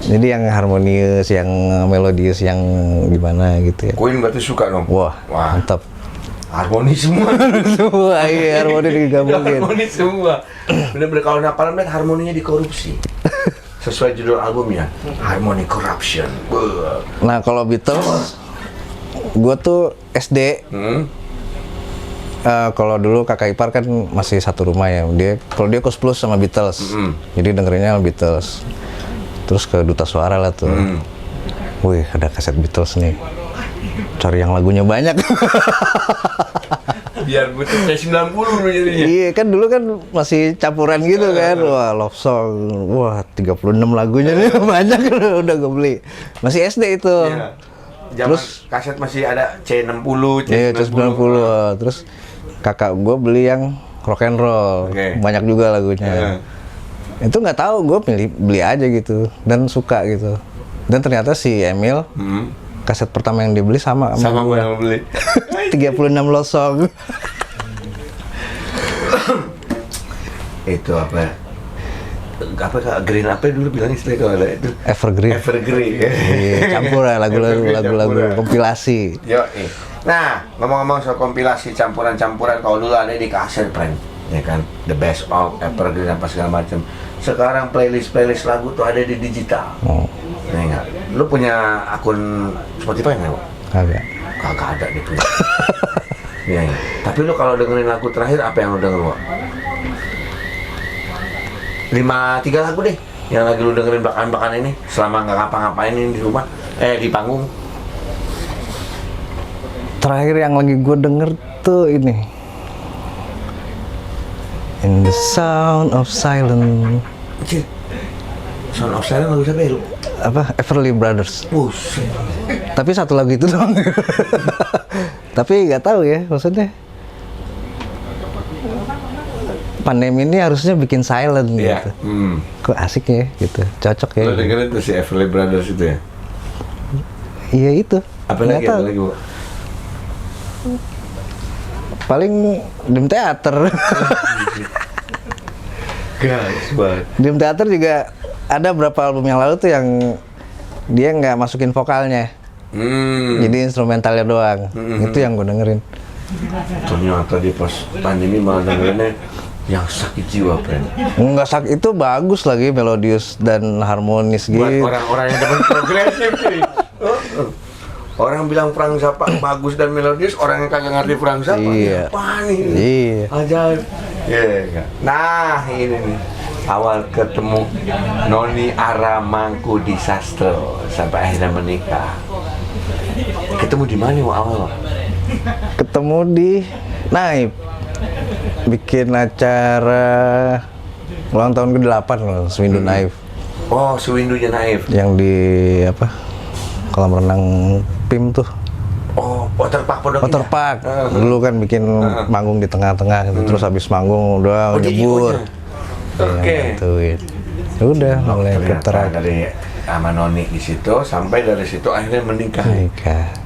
Jadi yang harmonius, yang melodius, yang gimana gitu ya. Queen berarti suka dong. Wah. Mantap. Harmoni semua. Semua, iya harmoni digabungin. Harmoni semua. Bener-bener kalau napalan lihat harmoninya dikorupsi. Sesuai judul albumnya, Harmony Corruption. Nah kalau Beatles, gue tuh SD. Kalau dulu kakak ipar kan masih satu rumah ya. Kalau dia kos plus sama Beatles, jadi dengerinnya Beatles. Terus ke Duta Suara lah tuh. Wih, ada kaset Beatles nih. Cari yang lagunya banyak. Biar butuh kayak 90 lu jadinya. Iya, kan dulu kan masih campuran gitu kan. Wah, love song. Wah, 36 lagunya nih banyak udah gue beli. Masih SD itu. Iya. Zaman kaset masih ada C60, Iya, C90. 90. Terus kakak gue beli yang rock and roll. Oke. Banyak juga lagunya. Itu nggak tahu, gue beli aja gitu dan suka gitu. Dan ternyata si Emil kaset pertama yang dibeli sama Sama gue yang beli. 36 love song. Itu apa? Apa Green apa dulu bilangnya istilah kalau ada itu? Evergreen. Evergreen. Iya, campuran Evergreen, lagu-lagu campuran. kompilasi. Yo, nah, ngomong-ngomong soal kompilasi campuran-campuran, kalau dulu ada di kaset, friend, ya kan, the best of Evergreen apa segala macam. Sekarang playlist lagu tuh ada di digital. Oh, Ya enggak? Lu punya akun Spotify nggak? Wak? agak. Kagak ada gitu. Iya, iya. Tapi lu kalau dengerin lagu terakhir apa yang lu denger, Wak? 3 lagu deh yang lagi lu dengerin belakangan ini selama nggak ngapa-ngapain ini di rumah, di panggung. Terakhir yang lagi gue denger tuh ini. In the Sound of Silence. Cil, Sound of Silence lagu siapa ya lu? Apa? Everly Brothers. Buset. Tapi satu lagu itu doang. Tapi nggak tahu ya, maksudnya pandemi ini harusnya bikin silent Iya. gitu. Kok asik ya gitu, cocok ya. Lu dengerin tuh si Everly Brothers itu ya? Iya itu. Apa Nggak lagi? tahu. Apa lagi, Bu? Paling Dream Theater. Guys, banget. Dream Theater juga ada berapa album yang lalu tuh yang dia nggak masukin vokalnya, jadi instrumentalnya doang. Itu yang gue dengerin. Ternyata di pas pandemi malah dengerinnya yang sakit jiwa, friend. Nggak itu bagus lagi, melodius dan harmonis gitu. Buat orang-orang yang demen progresif sih. Orang bilang Frank Zappa bagus dan melodius, orang yang kagak ngerti Frank Zappa. Iya. Apaan ini? Iya. Ajaib. Iya. Nah, ini nih. Awal ketemu Noni Ara Mangku di Sastro sampai akhirnya menikah. Ketemu di mana Wak, awal? Wak? Ketemu di Naib, bikin acara ulang tahun ke-8 loh, Sewindu Naif. Oh, Sewindunya Naif. Yang di apa? Kolam renang PIM tuh. Oh, Waterpark Pondok Indah. Waterpark. Dulu kan bikin manggung di tengah-tengah gitu. Terus habis manggung udah nyebur. Oke. Udah mulai Ternyata putar dari sama Noni di situ, sampai dari situ akhirnya menikah.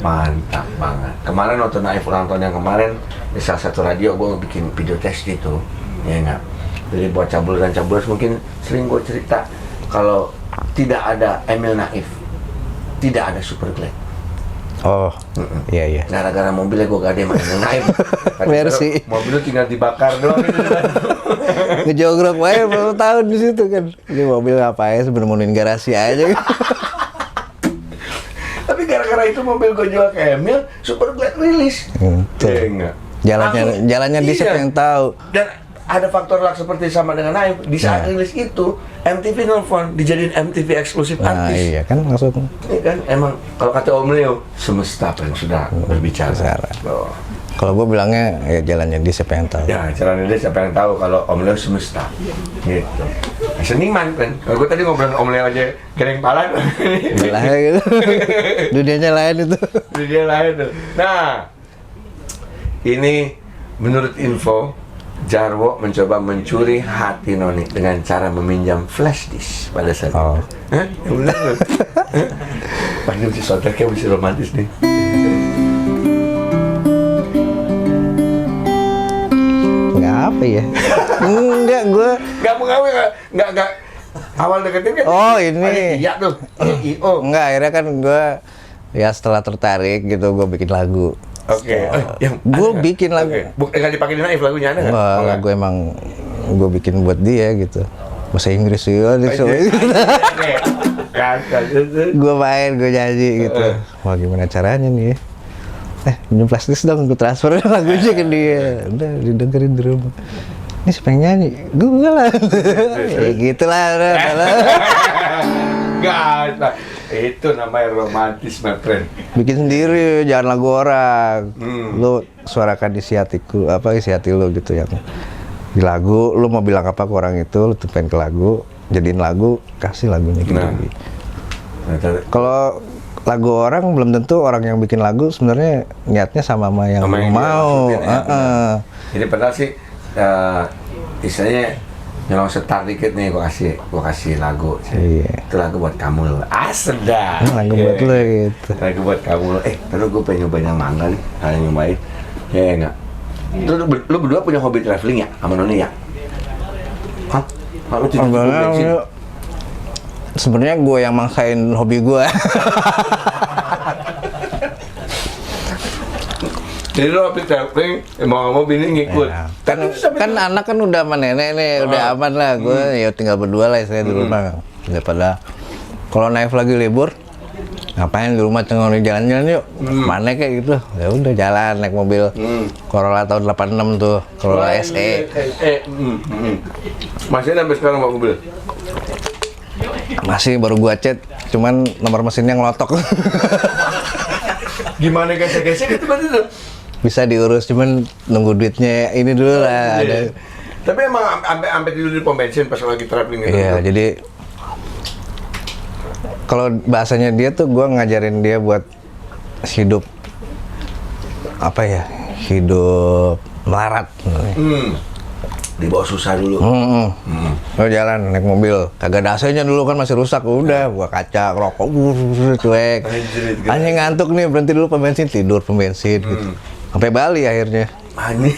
Mantap banget. Kemarin waktu Naif ulang tahun yang kemarin di salah satu radio gue bikin video test gitu, ya enggak. Jadi buat cabul dan cabulers mungkin sering gue cerita kalau tidak ada Emil Naif, tidak ada Super Glad. Oh, iya. Gara-gara mobilnya gue gak ada yang Emil Naif. Mercy. Mobil lu tinggal dibakar doang gitu kan. Ngejogrok aja berapa tahun di situ kan. Ini mobil ngapain sebenarnya garasi aja. Tapi gara-gara itu mobil gue jual ke Emil, Super Glad rilis. Iya enggak. Jalannya di siapa yang tahu. Dan ada faktor luck seperti sama dengan Naif. Di saat rilis itu, MTV nelfon, dijadiin MTV eksklusif Nah, artis. iya kan langsung. Ini kan emang kalau kata Om Leo, semesta yang sudah berbicara. Oh. Kalau gue bilangnya ya jalannya di siapa yang tahu. Ya, caranya dia siapa yang tahu kalau Om Leo semesta. Gitu. Seniman kan. Kalau gue tadi ngobrol Om Leo aja gereng pala. Gila gitu. Dunianya lain itu. Dunia lain tuh. Nah, ini menurut info Jarwo mencoba mencuri hati Noni dengan cara meminjam flash disk pada saat itu. Hah? Yang benar loh. Wah, ini mesti soundtracknya mesti romantis nih. Nggak apa ya? Enggak, gue. Nggak mengawin, nggak. Awal deketin kan? Oh, ini. Iya tuh. IO. Enggak, akhirnya kan gue ya setelah tertarik gitu gue bikin lagu. Oke. Yang Gue bikin lagu. Nggak dipakai di Naif lagunya ada nggak? Enggak, Oh, lagu emang gue bikin buat dia gitu. Bahasa Inggris juga nih gue main, gue nyanyi gitu. Wah, gimana caranya nih? Minum plastis dong, gue transfer lagunya ke dia. Udah didengerin di rumah. Ini siapa yang nyanyi? Gue lah. Ya gitulah. Nggak. Itu namanya romantis, my friend. Bikin sendiri, jangan lagu orang. Hmm. Lu suarakan isi hatiku, isi hati lu gitu yang di lagu. Lu mau bilang apa ke orang itu, lu tumpahin ke lagu, jadiin lagu, kasih lagunya gitu. Nah. Kalau lagu orang belum tentu orang yang bikin lagu sebenarnya niatnya sama yang Sama lu yang dia mau. maksudin, ya, Jadi padahal sih istilahnya nyolong setar dikit nih, gua kasih lagu. Iya. Itu lagu buat kamu loh. Sedap. Lagu buat lu gitu. Lagu buat kamu loh. Terus gue pengen nyobain yang mangga nih, kalian nyobain. Ya enggak. Terus lu berdua punya hobi traveling ya sama Noni ya? Hah? Kalau cuci bensin. Sebenarnya gue yang maksain hobi gue. Jadi lo habis traveling, mau bini ngikut. Ya. Kan anak kan udah sama nenek nih, udah aman lah. Gue ya tinggal berdua lah saya di rumah. Daripada kalau naik lagi libur, ngapain di rumah cengang jalan-jalan yuk. Mana kayak gitu. Ya udah jalan naik mobil Corolla tahun 86 tuh, Corolla SE. Masih ada sampai sekarang Pak mobil? Masih baru gua cet, cuman nomor mesinnya ngelotok. Gimana gesek-gesek itu berarti tuh? Bisa diurus, cuman nunggu duitnya ini dulu lah. Ada. Tapi emang sampai tidur di pom bensin pas lagi traveling gitu. Iya, jadi kalau bahasanya dia tuh gua ngajarin dia buat hidup hidup melarat. Di bawah susah dulu. Lo jalan naik mobil, kagak ada AC-nya dulu kan masih rusak, udah gua kaca, rokok, cuek. Hanya ngantuk nih, berhenti dulu pom bensin, tidur pom bensin gitu. Sampai Bali akhirnya. Anjing.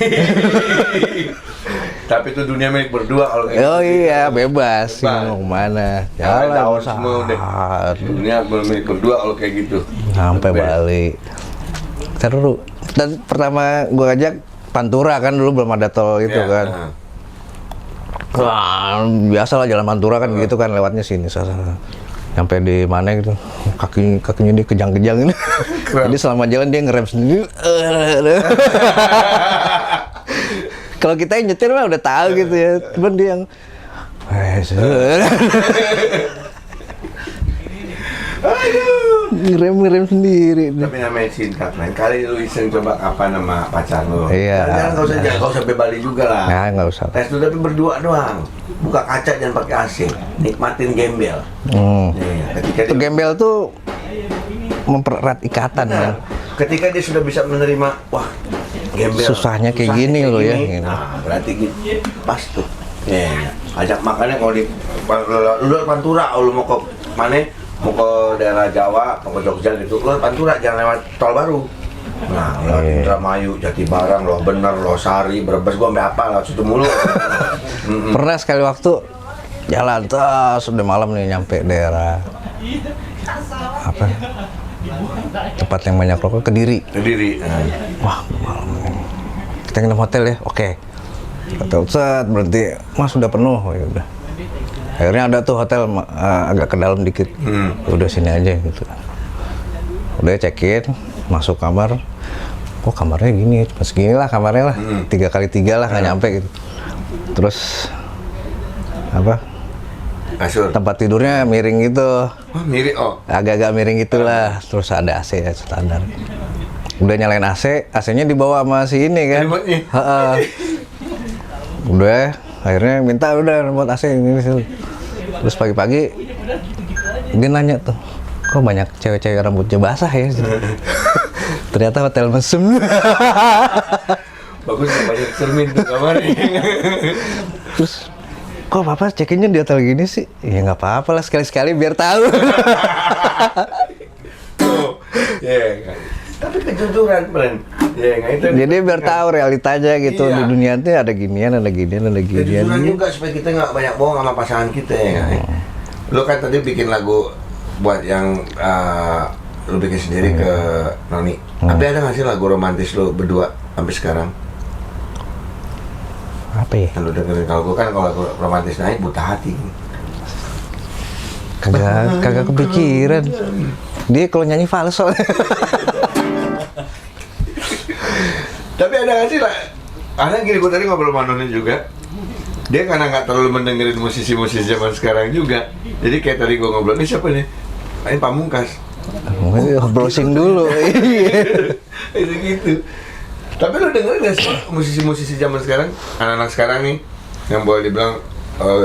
Tapi itu dunia milik berdua kalau kayak Oh gitu. iya, bebas. Mau kemana? Jalan Jalan semua udah. Dunia milik berdua kalau kayak gitu. Sampai Bali. Seru. Dan pertama gua ajak Pantura kan, dulu belum ada tol itu kan. Wah, biasa lah jalan Pantura kan gitu kan, lewatnya sini. Sampai di mana gitu, kakinya dia kejang-kejang ini. Jadi selama jalan dia ngerem sendiri. Kalau kita yang nyetir mah udah tahu gitu ya, cuman dia yang ngerem sendiri. Tapi namanya cinta, lain kali lu iseng coba kapan sama pacar lu. Iya. Jangan kau sampai Bali juga lah. Nah, nggak usah. Tes dulu tapi berdua doang. Buka kaca jangan pakai AC. Nikmatin gembel. Nih, ketika Itu gembel tuh mempererat ikatan kan. Ketika dia sudah bisa menerima, wah gembel. Susahnya kayak gini loh ya. Gitu. Nah, berarti gitu. Pas tuh. Ajak makannya kalau di lu Pantura, lu mau ke mana? Mau ke daerah Jawa, mau ke Jogja gitu, lo Pantura jangan lewat tol baru. Nah, lewat Indramayu, Jatibarang, Loh Bener, Loh Sari, Brebes, gua sampai apa lewat situ mulu. Pernah sekali waktu jalan terus udah malam nih nyampe daerah tempat yang banyak rokok, Kediri. Wah, malam nih. Kita nginep hotel ya, oke. Hotel set berhenti, Mas sudah penuh, ya udah. Akhirnya ada tuh hotel agak ke dalam dikit. Udah sini aja gitu. Udah check-in, masuk kamar. Kok kamarnya gini? Segini lah kamarnya lah. 3x3 lah, nggak nyampe gitu. Terus Kasur. tempat tidurnya miring gitu. Miring, Agak-agak miring gitulah. Terus ada AC ya standar. Udah nyalain AC, AC-nya dibawa sama si ini kan. Udah, akhirnya minta udah remote AC ini. Terus pagi-pagi dia nanya tuh, kok banyak cewek-cewek rambutnya basah ya? Ternyata hotel mesum. Bagus, banyak cermin tuh kamarnya. Terus, kok papa cekinnya di hotel gini sih? Ya nggak apa-apa lah, sekali-sekali biar tahu. Tapi kejujuran, friend. Itu. Jadi biar tahu realitanya gitu. Iya. Di dunia itu ada ginian. Kejujuran juga supaya kita nggak banyak bohong sama pasangan kita ya. Lu kan tadi bikin lagu buat yang lu bikin sendiri ke Noni. Tapi ada nggak sih lagu romantis lu berdua sampai sekarang? Apa ya? Yang lu dengerin, kalau gue kan kalau lagu romantis naik buta hati. Kagak kepikiran. Dia kalau nyanyi falso. Tapi ada nggak sih lah? Ada gini, gue tadi ngobrol sama Noni juga. Dia karena nggak terlalu mendengerin musisi-musisi zaman sekarang juga. Jadi kayak tadi gue ngobrol, ini siapa nih? Ini Pamungkas. Browsing dulu. Itu gitu. Tapi lo dengerin gak sih musisi-musisi zaman sekarang, anak-anak sekarang nih, yang boleh dibilang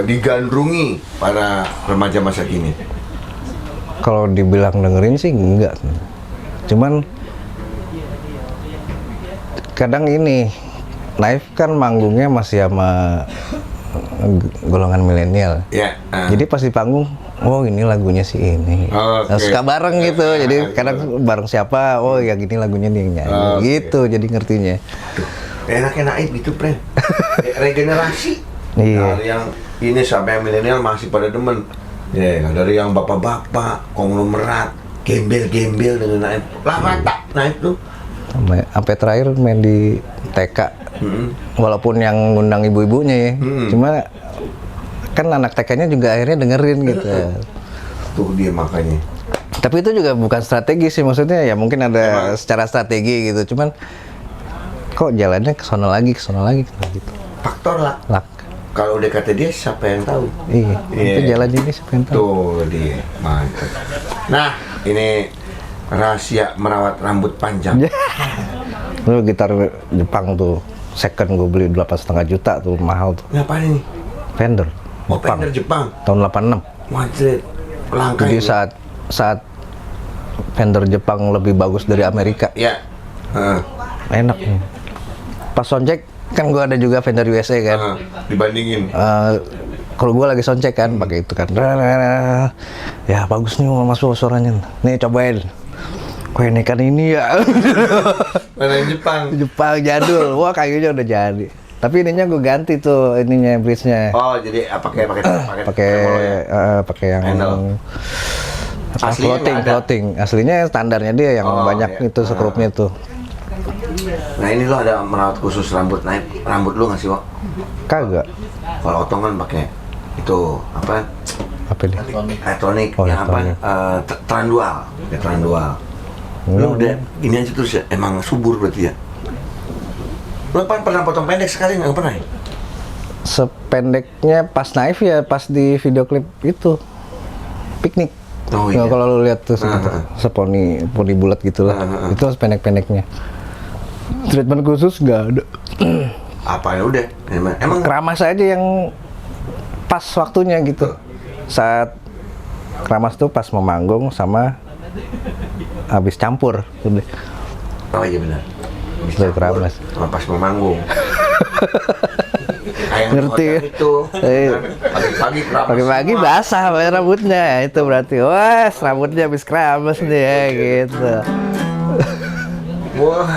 digandrungi para remaja masa kini? Kalau dibilang dengerin sih enggak. Cuman kadang ini Naif kan manggungnya masih sama golongan milenial. Ya. Jadi pas di panggung, oh ini lagunya si ini. Oke. Nah, suka bareng gitu. Jadi kadang bareng siapa, oh ya gini lagunya nih yang nyanyi. Oke. Gitu jadi ngertinya. Enaknya Naif gitu, Pren. Regenerasi. Iya. Dari yang ini sampai yang milenial masih pada demen. Ya, dari yang bapak-bapak, konglomerat, gembel-gembel dengan Naif. Lah rata Naif tuh. Sampai terakhir main di TK. Walaupun yang ngundang ibu-ibunya ya. Cuma kan anak TK-nya juga akhirnya dengerin gitu. Tuh dia makanya. Tapi itu juga bukan strategi sih, maksudnya ya mungkin ada secara strategi gitu. Cuman kok jalannya ke sono lagi gitu. Faktor lah. Lak. Kalau udah kata dia siapa yang tahu? Iya. Itu jalan ini siapa yang tahu. Tuh dia, mantap. Nah, ini rahasia merawat rambut panjang. Lu gitar Jepang tuh second gue beli 8,5 juta tuh, mahal tuh. Ngapain ini? Fender. Oh, Fender Jepang. Tahun 86. Wajib. Langka Jadi ini. saat Fender Jepang lebih bagus dari Amerika. Ya. Enak nih. Pas soundcheck kan gue ada juga Fender USA kan. Dibandingin. Kalau gue lagi soundcheck kan pakai itu kan. Ya bagus nih masuk suaranya. Nih cobain. Kok ini kan ini ya. Mana yang Jepang? Jepang jadul. Wah kayaknya udah jadi. Tapi ininya gue ganti tuh ininya bridge-nya. Oh, jadi pakai Pakai yang handle. Aslinya nggak ada? floating. Aslinya standarnya dia yang banyak iya. itu skrupnya tuh. Nah, ini lo ada merawat khusus rambut Naif. Rambut lo nggak sih, Wak? Kagak. Kalau Otong kan pakai itu apa? Apa dia? Elektronik Oh, yang apa? elektronik. Trandual. Ya, trandual. Lo udah ini aja terus ya? Emang subur berarti ya? Lo pernah potong pendek sekali nggak pernah ya? Sependeknya pas Naif ya pas di video klip itu piknik. Oh Nah, iya. kalau lu lihat tuh seponi bulat gitu lah. Itu sependek-pendeknya. Treatment khusus nggak ada. Apa ya udah? Emang Keramas aja yang pas waktunya gitu. Saat keramas tuh pas mau manggung sama habis campur. Udah. oh iya benar. Udah keramas. Sama pas mau manggung. Kayak Ngerti ya? itu. Pagi-pagi keramas. Pagi-pagi basah rambutnya. Itu berarti wah rambutnya habis keramas nih ya gitu. Wah,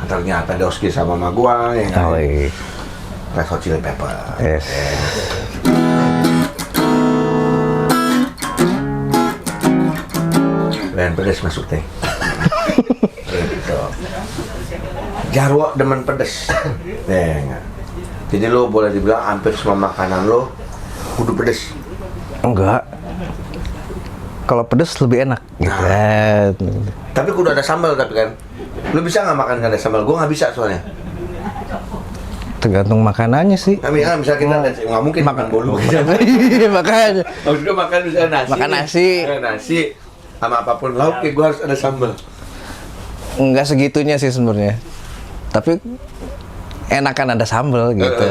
ternyata Doski sama mama gua yang Oh, iya. Red Hot Chili Pepper. Yes. Dan pedas masuk teh. Gitu. Jarwo demen pedes. Enggak. Jadi lo boleh dibilang hampir semua makanan lo kudu pedes. Enggak. Kalau pedes lebih enak gitu. Tapi kudu ada sambal tapi kan. Lo bisa nggak makan nggak ada sambal? Gua nggak bisa soalnya. Tergantung makanannya sih. Kami kan bisa kita nggak mungkin makan bolu. Iya, makanya. Maksudnya makan bisa nasi. Makan nasi. Nasi sama apapun lauk ya gua harus ada sambal. Enggak segitunya sih sebenarnya. Tapi enakan ada sambal gitu.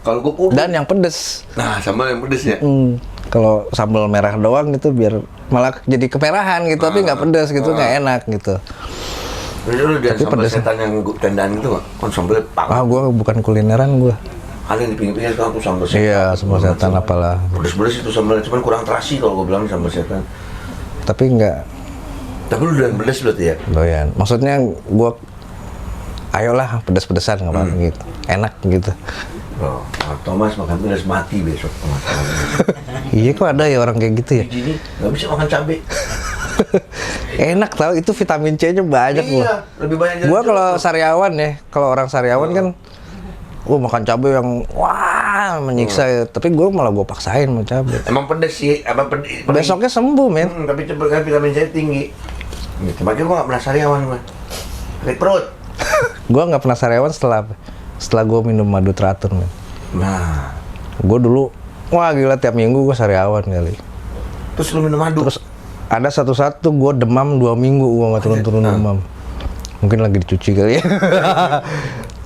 Kalau gua kudu. Dan yang pedes. Nah, sambal yang pedes ya. Kalau sambal merah doang gitu biar malah jadi kemerahan gitu, tapi nggak pedes gitu, nggak enak gitu. Jadi lu dan sambal pedes. setan yang tendaan itu nggak? Kan sambalnya pang. Ah, gue bukan kulineran gue. Ada yang di pinggir-pinggir sekarang tuh sambal setan. Iya, sambal setan apalah. Pedes-pedes itu sambalnya, cuman kurang terasi kalau gua bilang sambal setan. Tapi nggak Tapi lu doyan pedes berarti ya? doyan. Maksudnya gue, ayolah pedes-pedesan nggak apa-apa gitu, enak gitu. Oh, Thomas makan pedes mati besok. Iya kok ada ya orang kayak gitu ya. Gini, nggak bisa makan cabai. Enak tau, itu vitamin C-nya banyak gua. Iya, lebih banyak dari Gua kalau jeruk. sariawan ya, kalau orang sariawan kan, makan cabai yang wah menyiksa ya. Tapi gua malah gua paksain mau cabai. Emang pedes sih, apa pedes? Besoknya sembuh men. Tapi cepet kan vitamin C tinggi. Gitu, makanya gua nggak pernah sariawan gua. Sakit perut. Gua nggak pernah sariawan setelah gua minum madu teratur men. Nah, Gua dulu, wah gila tiap minggu gua sariawan kali. terus lu minum madu. Terus Ada satu gue demam 2 minggu, gue nggak turun-turun demam. Mungkin lagi dicuci kali ya.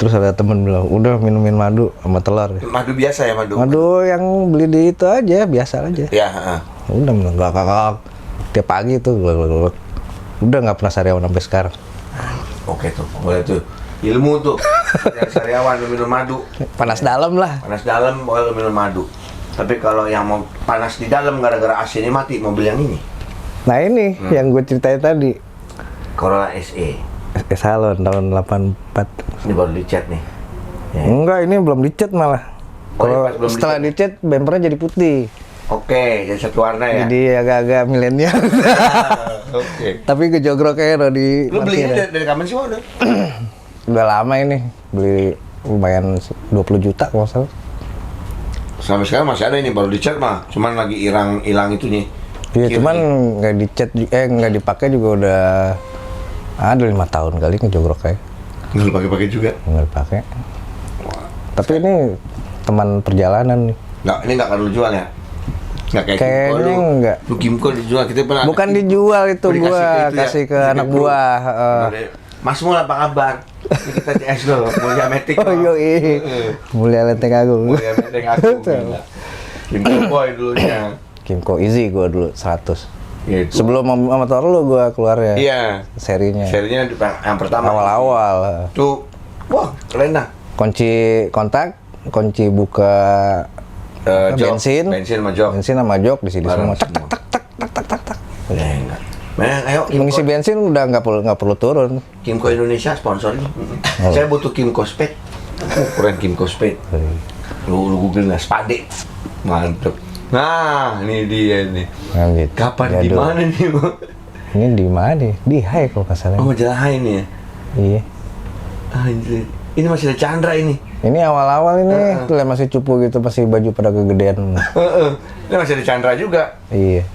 Terus ada temen bilang, udah minumin madu sama telur. Madu biasa ya, madu? Madu yang beli di itu aja, biasa aja. Ya, Udah nggak tiap pagi tuh, udah nggak pernah sariawan sampai sekarang. Oke tuh, boleh tuh. Ilmu tuh, yang sariawan minum madu. Panas dalam lah. Panas dalam, boleh minum madu. Tapi kalau yang mau panas di dalam gara-gara AC-nya mati, mobil yang ini. Nah ini yang gue ceritain tadi. Corolla SE. Salon tahun 84. Ini baru dicat nih. Ya. Enggak, ini belum dicat malah. Oh, Kalau iya, belum setelah dicat, bempernya jadi putih. Oke, jadi satu warna ya. Jadi agak-agak milenial. Oke. Tapi gejogroknya udah di. Lu belinya dari kapan sih, udah? Udah lama ini. Beli lumayan 20 juta kalau nggak salah. Sampai sekarang masih ada ini, baru dicat mah. Cuman lagi hilang itunya. Iya, cuman nggak dicat, nggak dipakai juga udah ada 5 tahun kali ngejogroknya. Nggak dipakai-pakai juga? Nggak dipakai. Tapi ini teman perjalanan nih. Nggak, ini nggak akan lu jual ya? Nggak kayak Kayaknya Kimco lu. nggak. Lu Kimco dijual, kita pernah. Bukan dijual itu, Lu dikasih gua ke itu kasih ya? ke anak Bro. buah. Mas Mul apa kabar? Ini kita CS dulu, Mulia Metik. Oh yoi, Mulia Lenteng Agung. Mulia Metik aku. Gila. Kimco boy dulunya. Kimco Easy gua dulu 100. Gitu. Sebelum motor lu gua keluarnya. Iya. Serinya. Serinya yang pertama. Awal-awal. Tuh, wah keren dah. Kunci kontak, kunci buka Jok. bensin sama jok. Bensin sama jok di sini Bareng semua. Tak semua. tak. Ya, enggak. Men, ayo Mengisi bensin udah nggak perlu turun. Kimco Indonesia sponsorin. Saya butuh Kimco Spade. Keren Kimco Spade. Lu Google lah Spade. Mantep. Nah, ini dia nih. Lanjut. Kapan di Jadul. mana nih, Bu? Ini di mana nih? Di Hai kalau nggak salah. Oh, majalah Hai nih ya. Iya. Anjir. Ini masih ada Chandra ini. Ini awal-awal ini tuh masih cupu gitu, masih baju pada kegedean. Ini masih ada Chandra juga. Iya.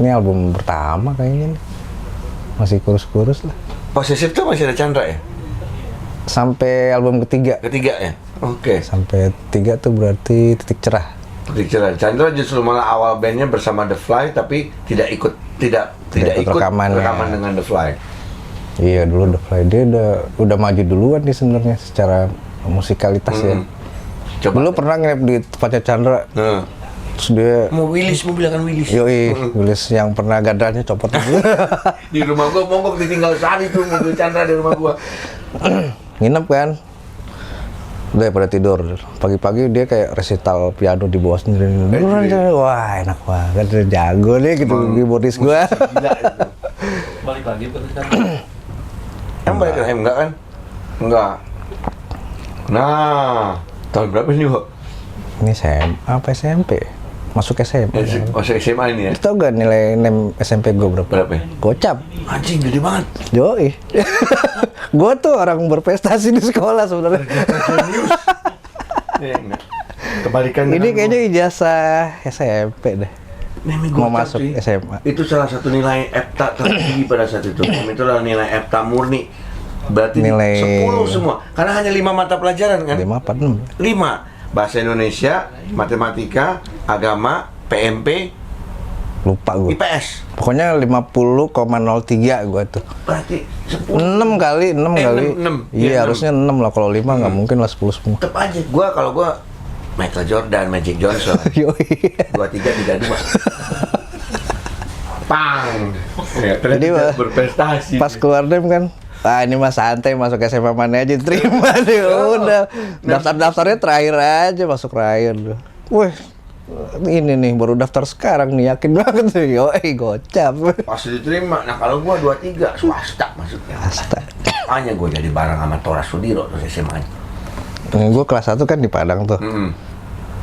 Ini album pertama kayaknya nih. Masih kurus-kurus lah. Posesif tuh masih ada Chandra ya? Sampai album ketiga. Ketiga ya? Oke. Sampai 3 tuh berarti titik cerah. Titik cerah. Chandra justru malah awal bandnya bersama The Fly tapi tidak ikut ikut rekaman dengan The Fly. Iya, dulu The Fly dia udah maju duluan nih sebenarnya secara musikalitas ya. Coba. Dulu pernah nginep di tempatnya Chandra. Terus dia Mau Willis, mau bilang Willis. yoi, Willis yang pernah gadranya copot dulu. Di rumah gua mogok ditinggal sehari tuh mobil Chandra di rumah gua. Nginep kan. Udah pada tidur. Pagi-pagi dia kayak resital piano di bawah sendiri. Wah, enak banget. Dia jago nih gitu di modis gua. Gila itu. Balik lagi ke kan. Emang balik ke enggak kan? Enggak. Nah, tahun berapa nih, Bu? Ini apa SMP? Masuk SMA. Masuk SMA ini ya? Tau gak nilai NEM SMP gue berapa? Berapa ya? Gocap. Anjing, gede banget. Yoi. Gue tuh orang berprestasi di sekolah sebenarnya. Ya, enggak. Kebalikan Ini dengan kayaknya ijazah SMP deh. Meme Mau gocap, masuk cuy. SMA. Itu salah satu nilai EPTA tertinggi pada saat itu. Itu adalah nilai EPTA murni. Berarti Nilai 10 semua. Karena hanya 5 mata pelajaran kan? 5 apa 6? 5. Bahasa Indonesia, matematika, agama, PMP, Lupa gue. IPS. Pokoknya 50,03 gue tuh. Berarti 10. 6 kali. enam. Iya, Iya, harusnya 6 lah. Kalau 5 nggak mungkin lah 10 semua. Tetep aja. Kalau gua Michael Jordan, Magic Johnson. Yoi. 23, 32. Pang. Ya, ternyata Jadi, tidak berprestasi. Pas keluar NEM kan, ini mah santai, masuk SMA mana aja terima deh. Udah daftarnya terakhir aja, masuk terakhir. Wih, ini nih baru daftar sekarang nih, yakin banget tuh. Yoi, gocap. Pas diterima. Nah, kalau gua 23 swasta maksudnya. Astaga. Hanya gua jadi bareng sama Tora Sudiro terus SMA-nya. Gue kelas 1 kan di Padang tuh.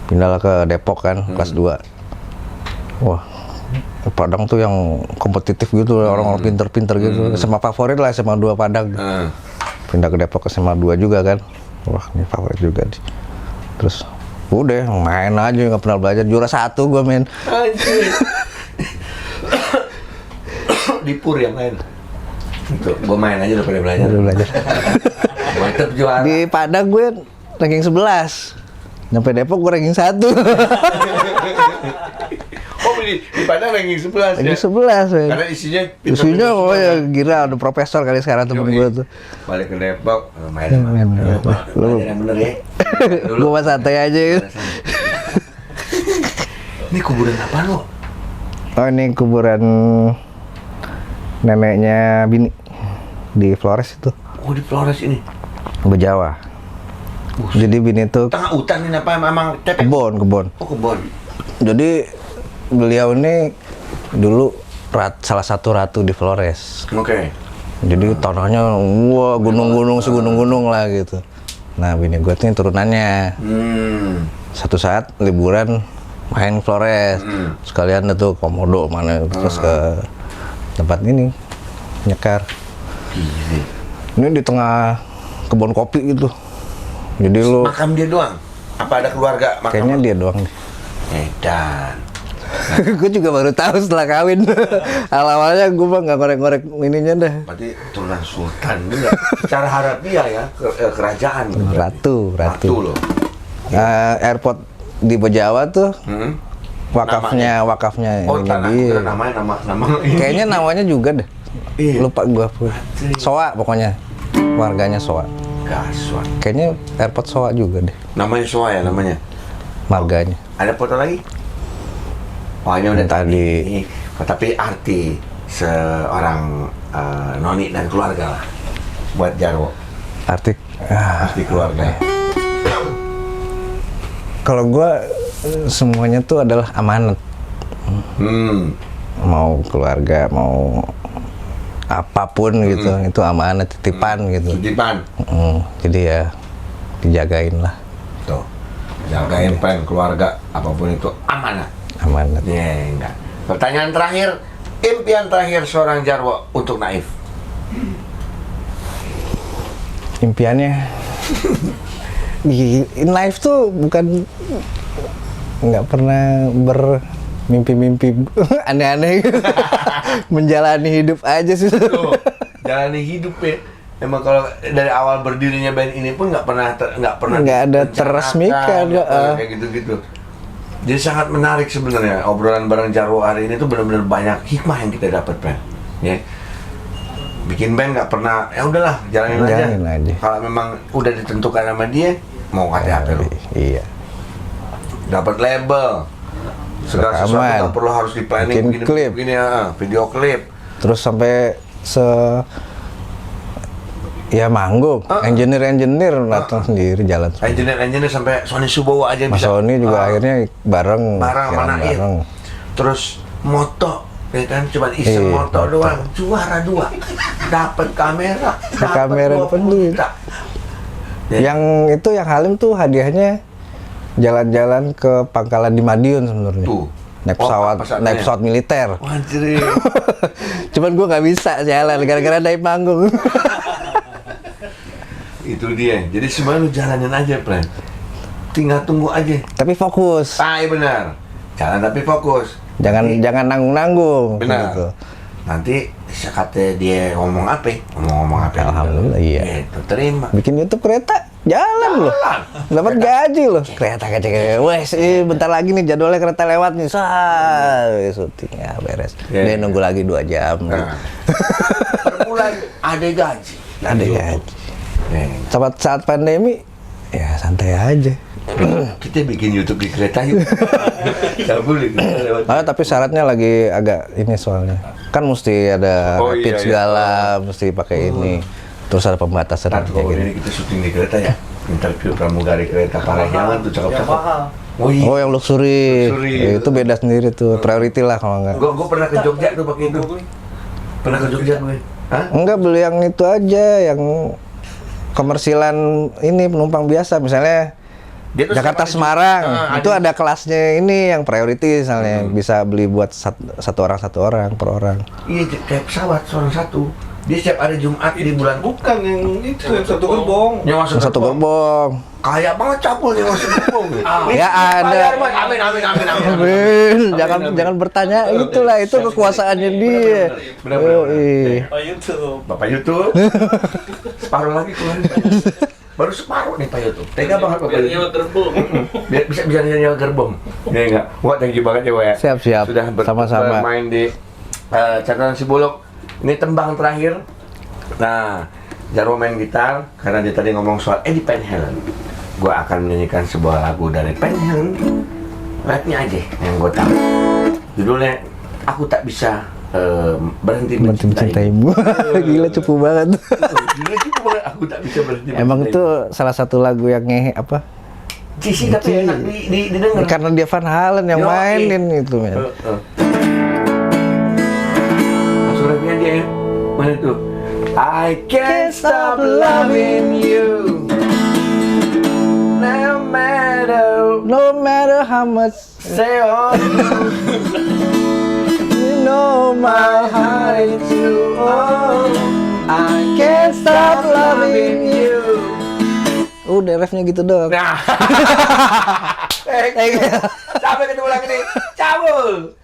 Pindah ke Depok kan, kelas 2. Wah, Padang tuh yang kompetitif gitu, orang-orang pinter-pinter gitu. SMA favorit lah, SMA 2 Padang. Pindah ke Depok ke SMA 2 juga kan. Wah, ini favorit juga nih. Terus udah main aja, nggak pernah belajar. Juara 1 gue main. Anjir. Di Pur yang lain. Tuh, gua main aja udah pada belajar. Udah belajar. Mantep juara. Di Padang gue ranking 11. Nyampe Depok gue ranking 1. Oh, di Padang ranking 11 Ranking ya? 11, men. Karena isinya Isinya pintar-pintar oh ya semua. gila ada profesor kali sekarang temen Yoi. gue tuh. Balik ke Depok, main Main. Lu yang bener ya. Gue mah santai aja gitu. Ini kuburan apa lo? Oh ini kuburan neneknya bini di Flores itu, Oh, di Flores ini. Bejawa. Jadi bini tuh Tengah hutan ini apa emang tepek? kebon. Oh, kebon. Jadi beliau ini dulu salah satu ratu di Flores. Oke. Jadi tanahnya wah gunung-gunung segunung-gunung lah gitu. Nah bini gue ini turunannya. Satu saat liburan main Flores, sekalian itu Komodo mana terus ke tempat ini nyekar. Gini. Ini di tengah kebun kopi gitu. Jadi lu Makam dia doang? Apa ada keluarga makam? kayaknya dia doang deh. Edan. Gue juga baru tahu setelah kawin. Awalnya gue mah nggak ngorek-ngorek ininya dah. Berarti turunan sultan juga. Secara harafiah ya, kerajaan. gitu. Ratu. Ratu loh. Airport di Bejawa tuh wakafnya Oh, ininya tanah. dia. Kira namanya nama. Kayaknya namanya juga deh. Iya. Lupa gue. Soa pokoknya. Warganya Soa. Gaswat. Kayaknya airport Soa juga deh. Namanya Soa ya namanya. Marganya. Ada foto lagi? Oh, ini udah Tadi. Tapi arti seorang noni dan keluarga lah buat Jarwo. Arti Arti keluarga. kalau gue semuanya tuh adalah amanat. Mau keluarga, mau apapun gitu, itu amanat titipan gitu. Titipan. Jadi ya dijagain lah, Tuh. Jagain pen keluarga apapun itu amanah. amanat. Ya, enggak. Pertanyaan terakhir, impian terakhir seorang Jarwo untuk Naif. Impiannya in life tuh bukan nggak pernah bermimpi-mimpi aneh-aneh. Menjalani hidup aja sih. Tuh, jalani hidup ya. Emang kalau dari awal berdirinya band ini pun nggak pernah Nggak ada direncanakan, terresmikan, nggak pernah kayak gitu-gitu. Jadi sangat menarik sebenarnya obrolan bareng Jarwo hari ini tuh benar-benar banyak hikmah yang kita dapat, Pen. Ya. Bikin band nggak pernah, ya udahlah jalanin Jalanin aja. aja. Kalau memang udah ditentukan sama dia, mau kata apa lu? Iya. Dapat label. Segala sesuatu Rekaman. nggak perlu harus di planning Bikin klip. begini ya, video klip. Terus sampai ya manggung, engineer datang sendiri jalan. Engineer sampai Sony Subowo aja Mas bisa. Sony juga akhirnya bareng sama jalan Naif. bareng. Terus moto, ya kan cuma iseng Iya, moto doang, juara 2, dapat kamera, dapat kamera 20 depan duit. juta. Ya. Yang itu yang Halim tuh hadiahnya jalan-jalan ke Pangkalan di Madiun sebenarnya. Tuh. Naik Oh, pesawat, pesawatnya. naik pesawat militer. Wah, anjir. Cuman gua nggak bisa jalan gara-gara naik panggung. Itu dia. Jadi semuanya lu jalanin aja, Plan. Tinggal tunggu aja. Tapi fokus. Iya benar. Jalan tapi fokus. Jangan nanggung-nanggung. Benar. Gitu. Nanti kata dia ngomong apa? Ngomong apa? Alhamdulillah, iya. Itu terima. Bikin YouTube kereta jalan loh. Dapat gaji loh. Kereta kecil. Wes, bentar lagi nih jadwalnya kereta lewat nih. Syutingnya beres. Iya. Dia nunggu lagi 2 jam. Nah. Per bulan ada gaji. Ada gaji. Ya. Saat pandemi ya santai aja. Kita bikin YouTube di kereta yuk. Gak boleh kita lewat. Tapi syaratnya lagi agak ini soalnya. Kan mesti ada Oh, rapid iya. segala, mesti pakai ini. Terus ada pembatasan Nanti kayak kalau gini. ini kita syuting di kereta ya. Interview pramugari kereta Parahyangan tuh Yang cakep-cakep. mahal. Oh iya. Oh yang luxury. Luxury. Ya, itu beda sendiri tuh, priority lah kalau enggak. Gua pernah ke Jogja tuh pakai itu. Pernah ke Jogja gue. Hah? Enggak, beli yang itu aja, yang komersilan ini penumpang biasa, misalnya Dia tuh Jakarta setiap hari Semarang, Jumat. itu ada kelasnya ini yang priority misalnya, bisa beli buat satu orang per orang. Iya, kayak pesawat seorang satu. Dia setiap hari Jumat di bulan Bukan yang itu, yang satu gerbong. yang masuk Satu gerbong. Kaya banget capul yang masuk gerbong. Ya ada. Amin. Amin. Jangan bertanya itulah, itu kekuasaannya dia. Benar. Yoi. Oh YouTube. Bapak YouTube. Separuh lagi keluar. baru separuh nih Pak Yoto. Tega banget Pak Biar Yoto. nyewa gerbong. Biar bisa nyewa gerbong. Ya enggak. Wah, thank you banget ya, Wak. Siap. Sudah Sama-sama. bermain di catatan si Bulog. Ini tembang terakhir. Nah, Jarwo main gitar karena dia tadi ngomong soal Eddie Van Halen. Gua akan menyanyikan sebuah lagu dari Van Halen. Rapnya aja yang gue tahu. Judulnya Aku Tak Bisa Berhenti Mencintaimu. Gila cupu banget. Gila cupu banget. Aku tak bisa berhenti. Emang itu salah satu lagu yang ngehe apa? Cici tapi enak didengar. Karena dia Van Halen yang Yoi. mainin itu, men. Masuk rapnya dia ya. Mana tuh? I can't stop loving you. No matter how much say on. you know my heart is you. Oh, I can't stop loving you. Udah refnya gitu doang. Nah. Sampai ketemu lagi nih. Cabul.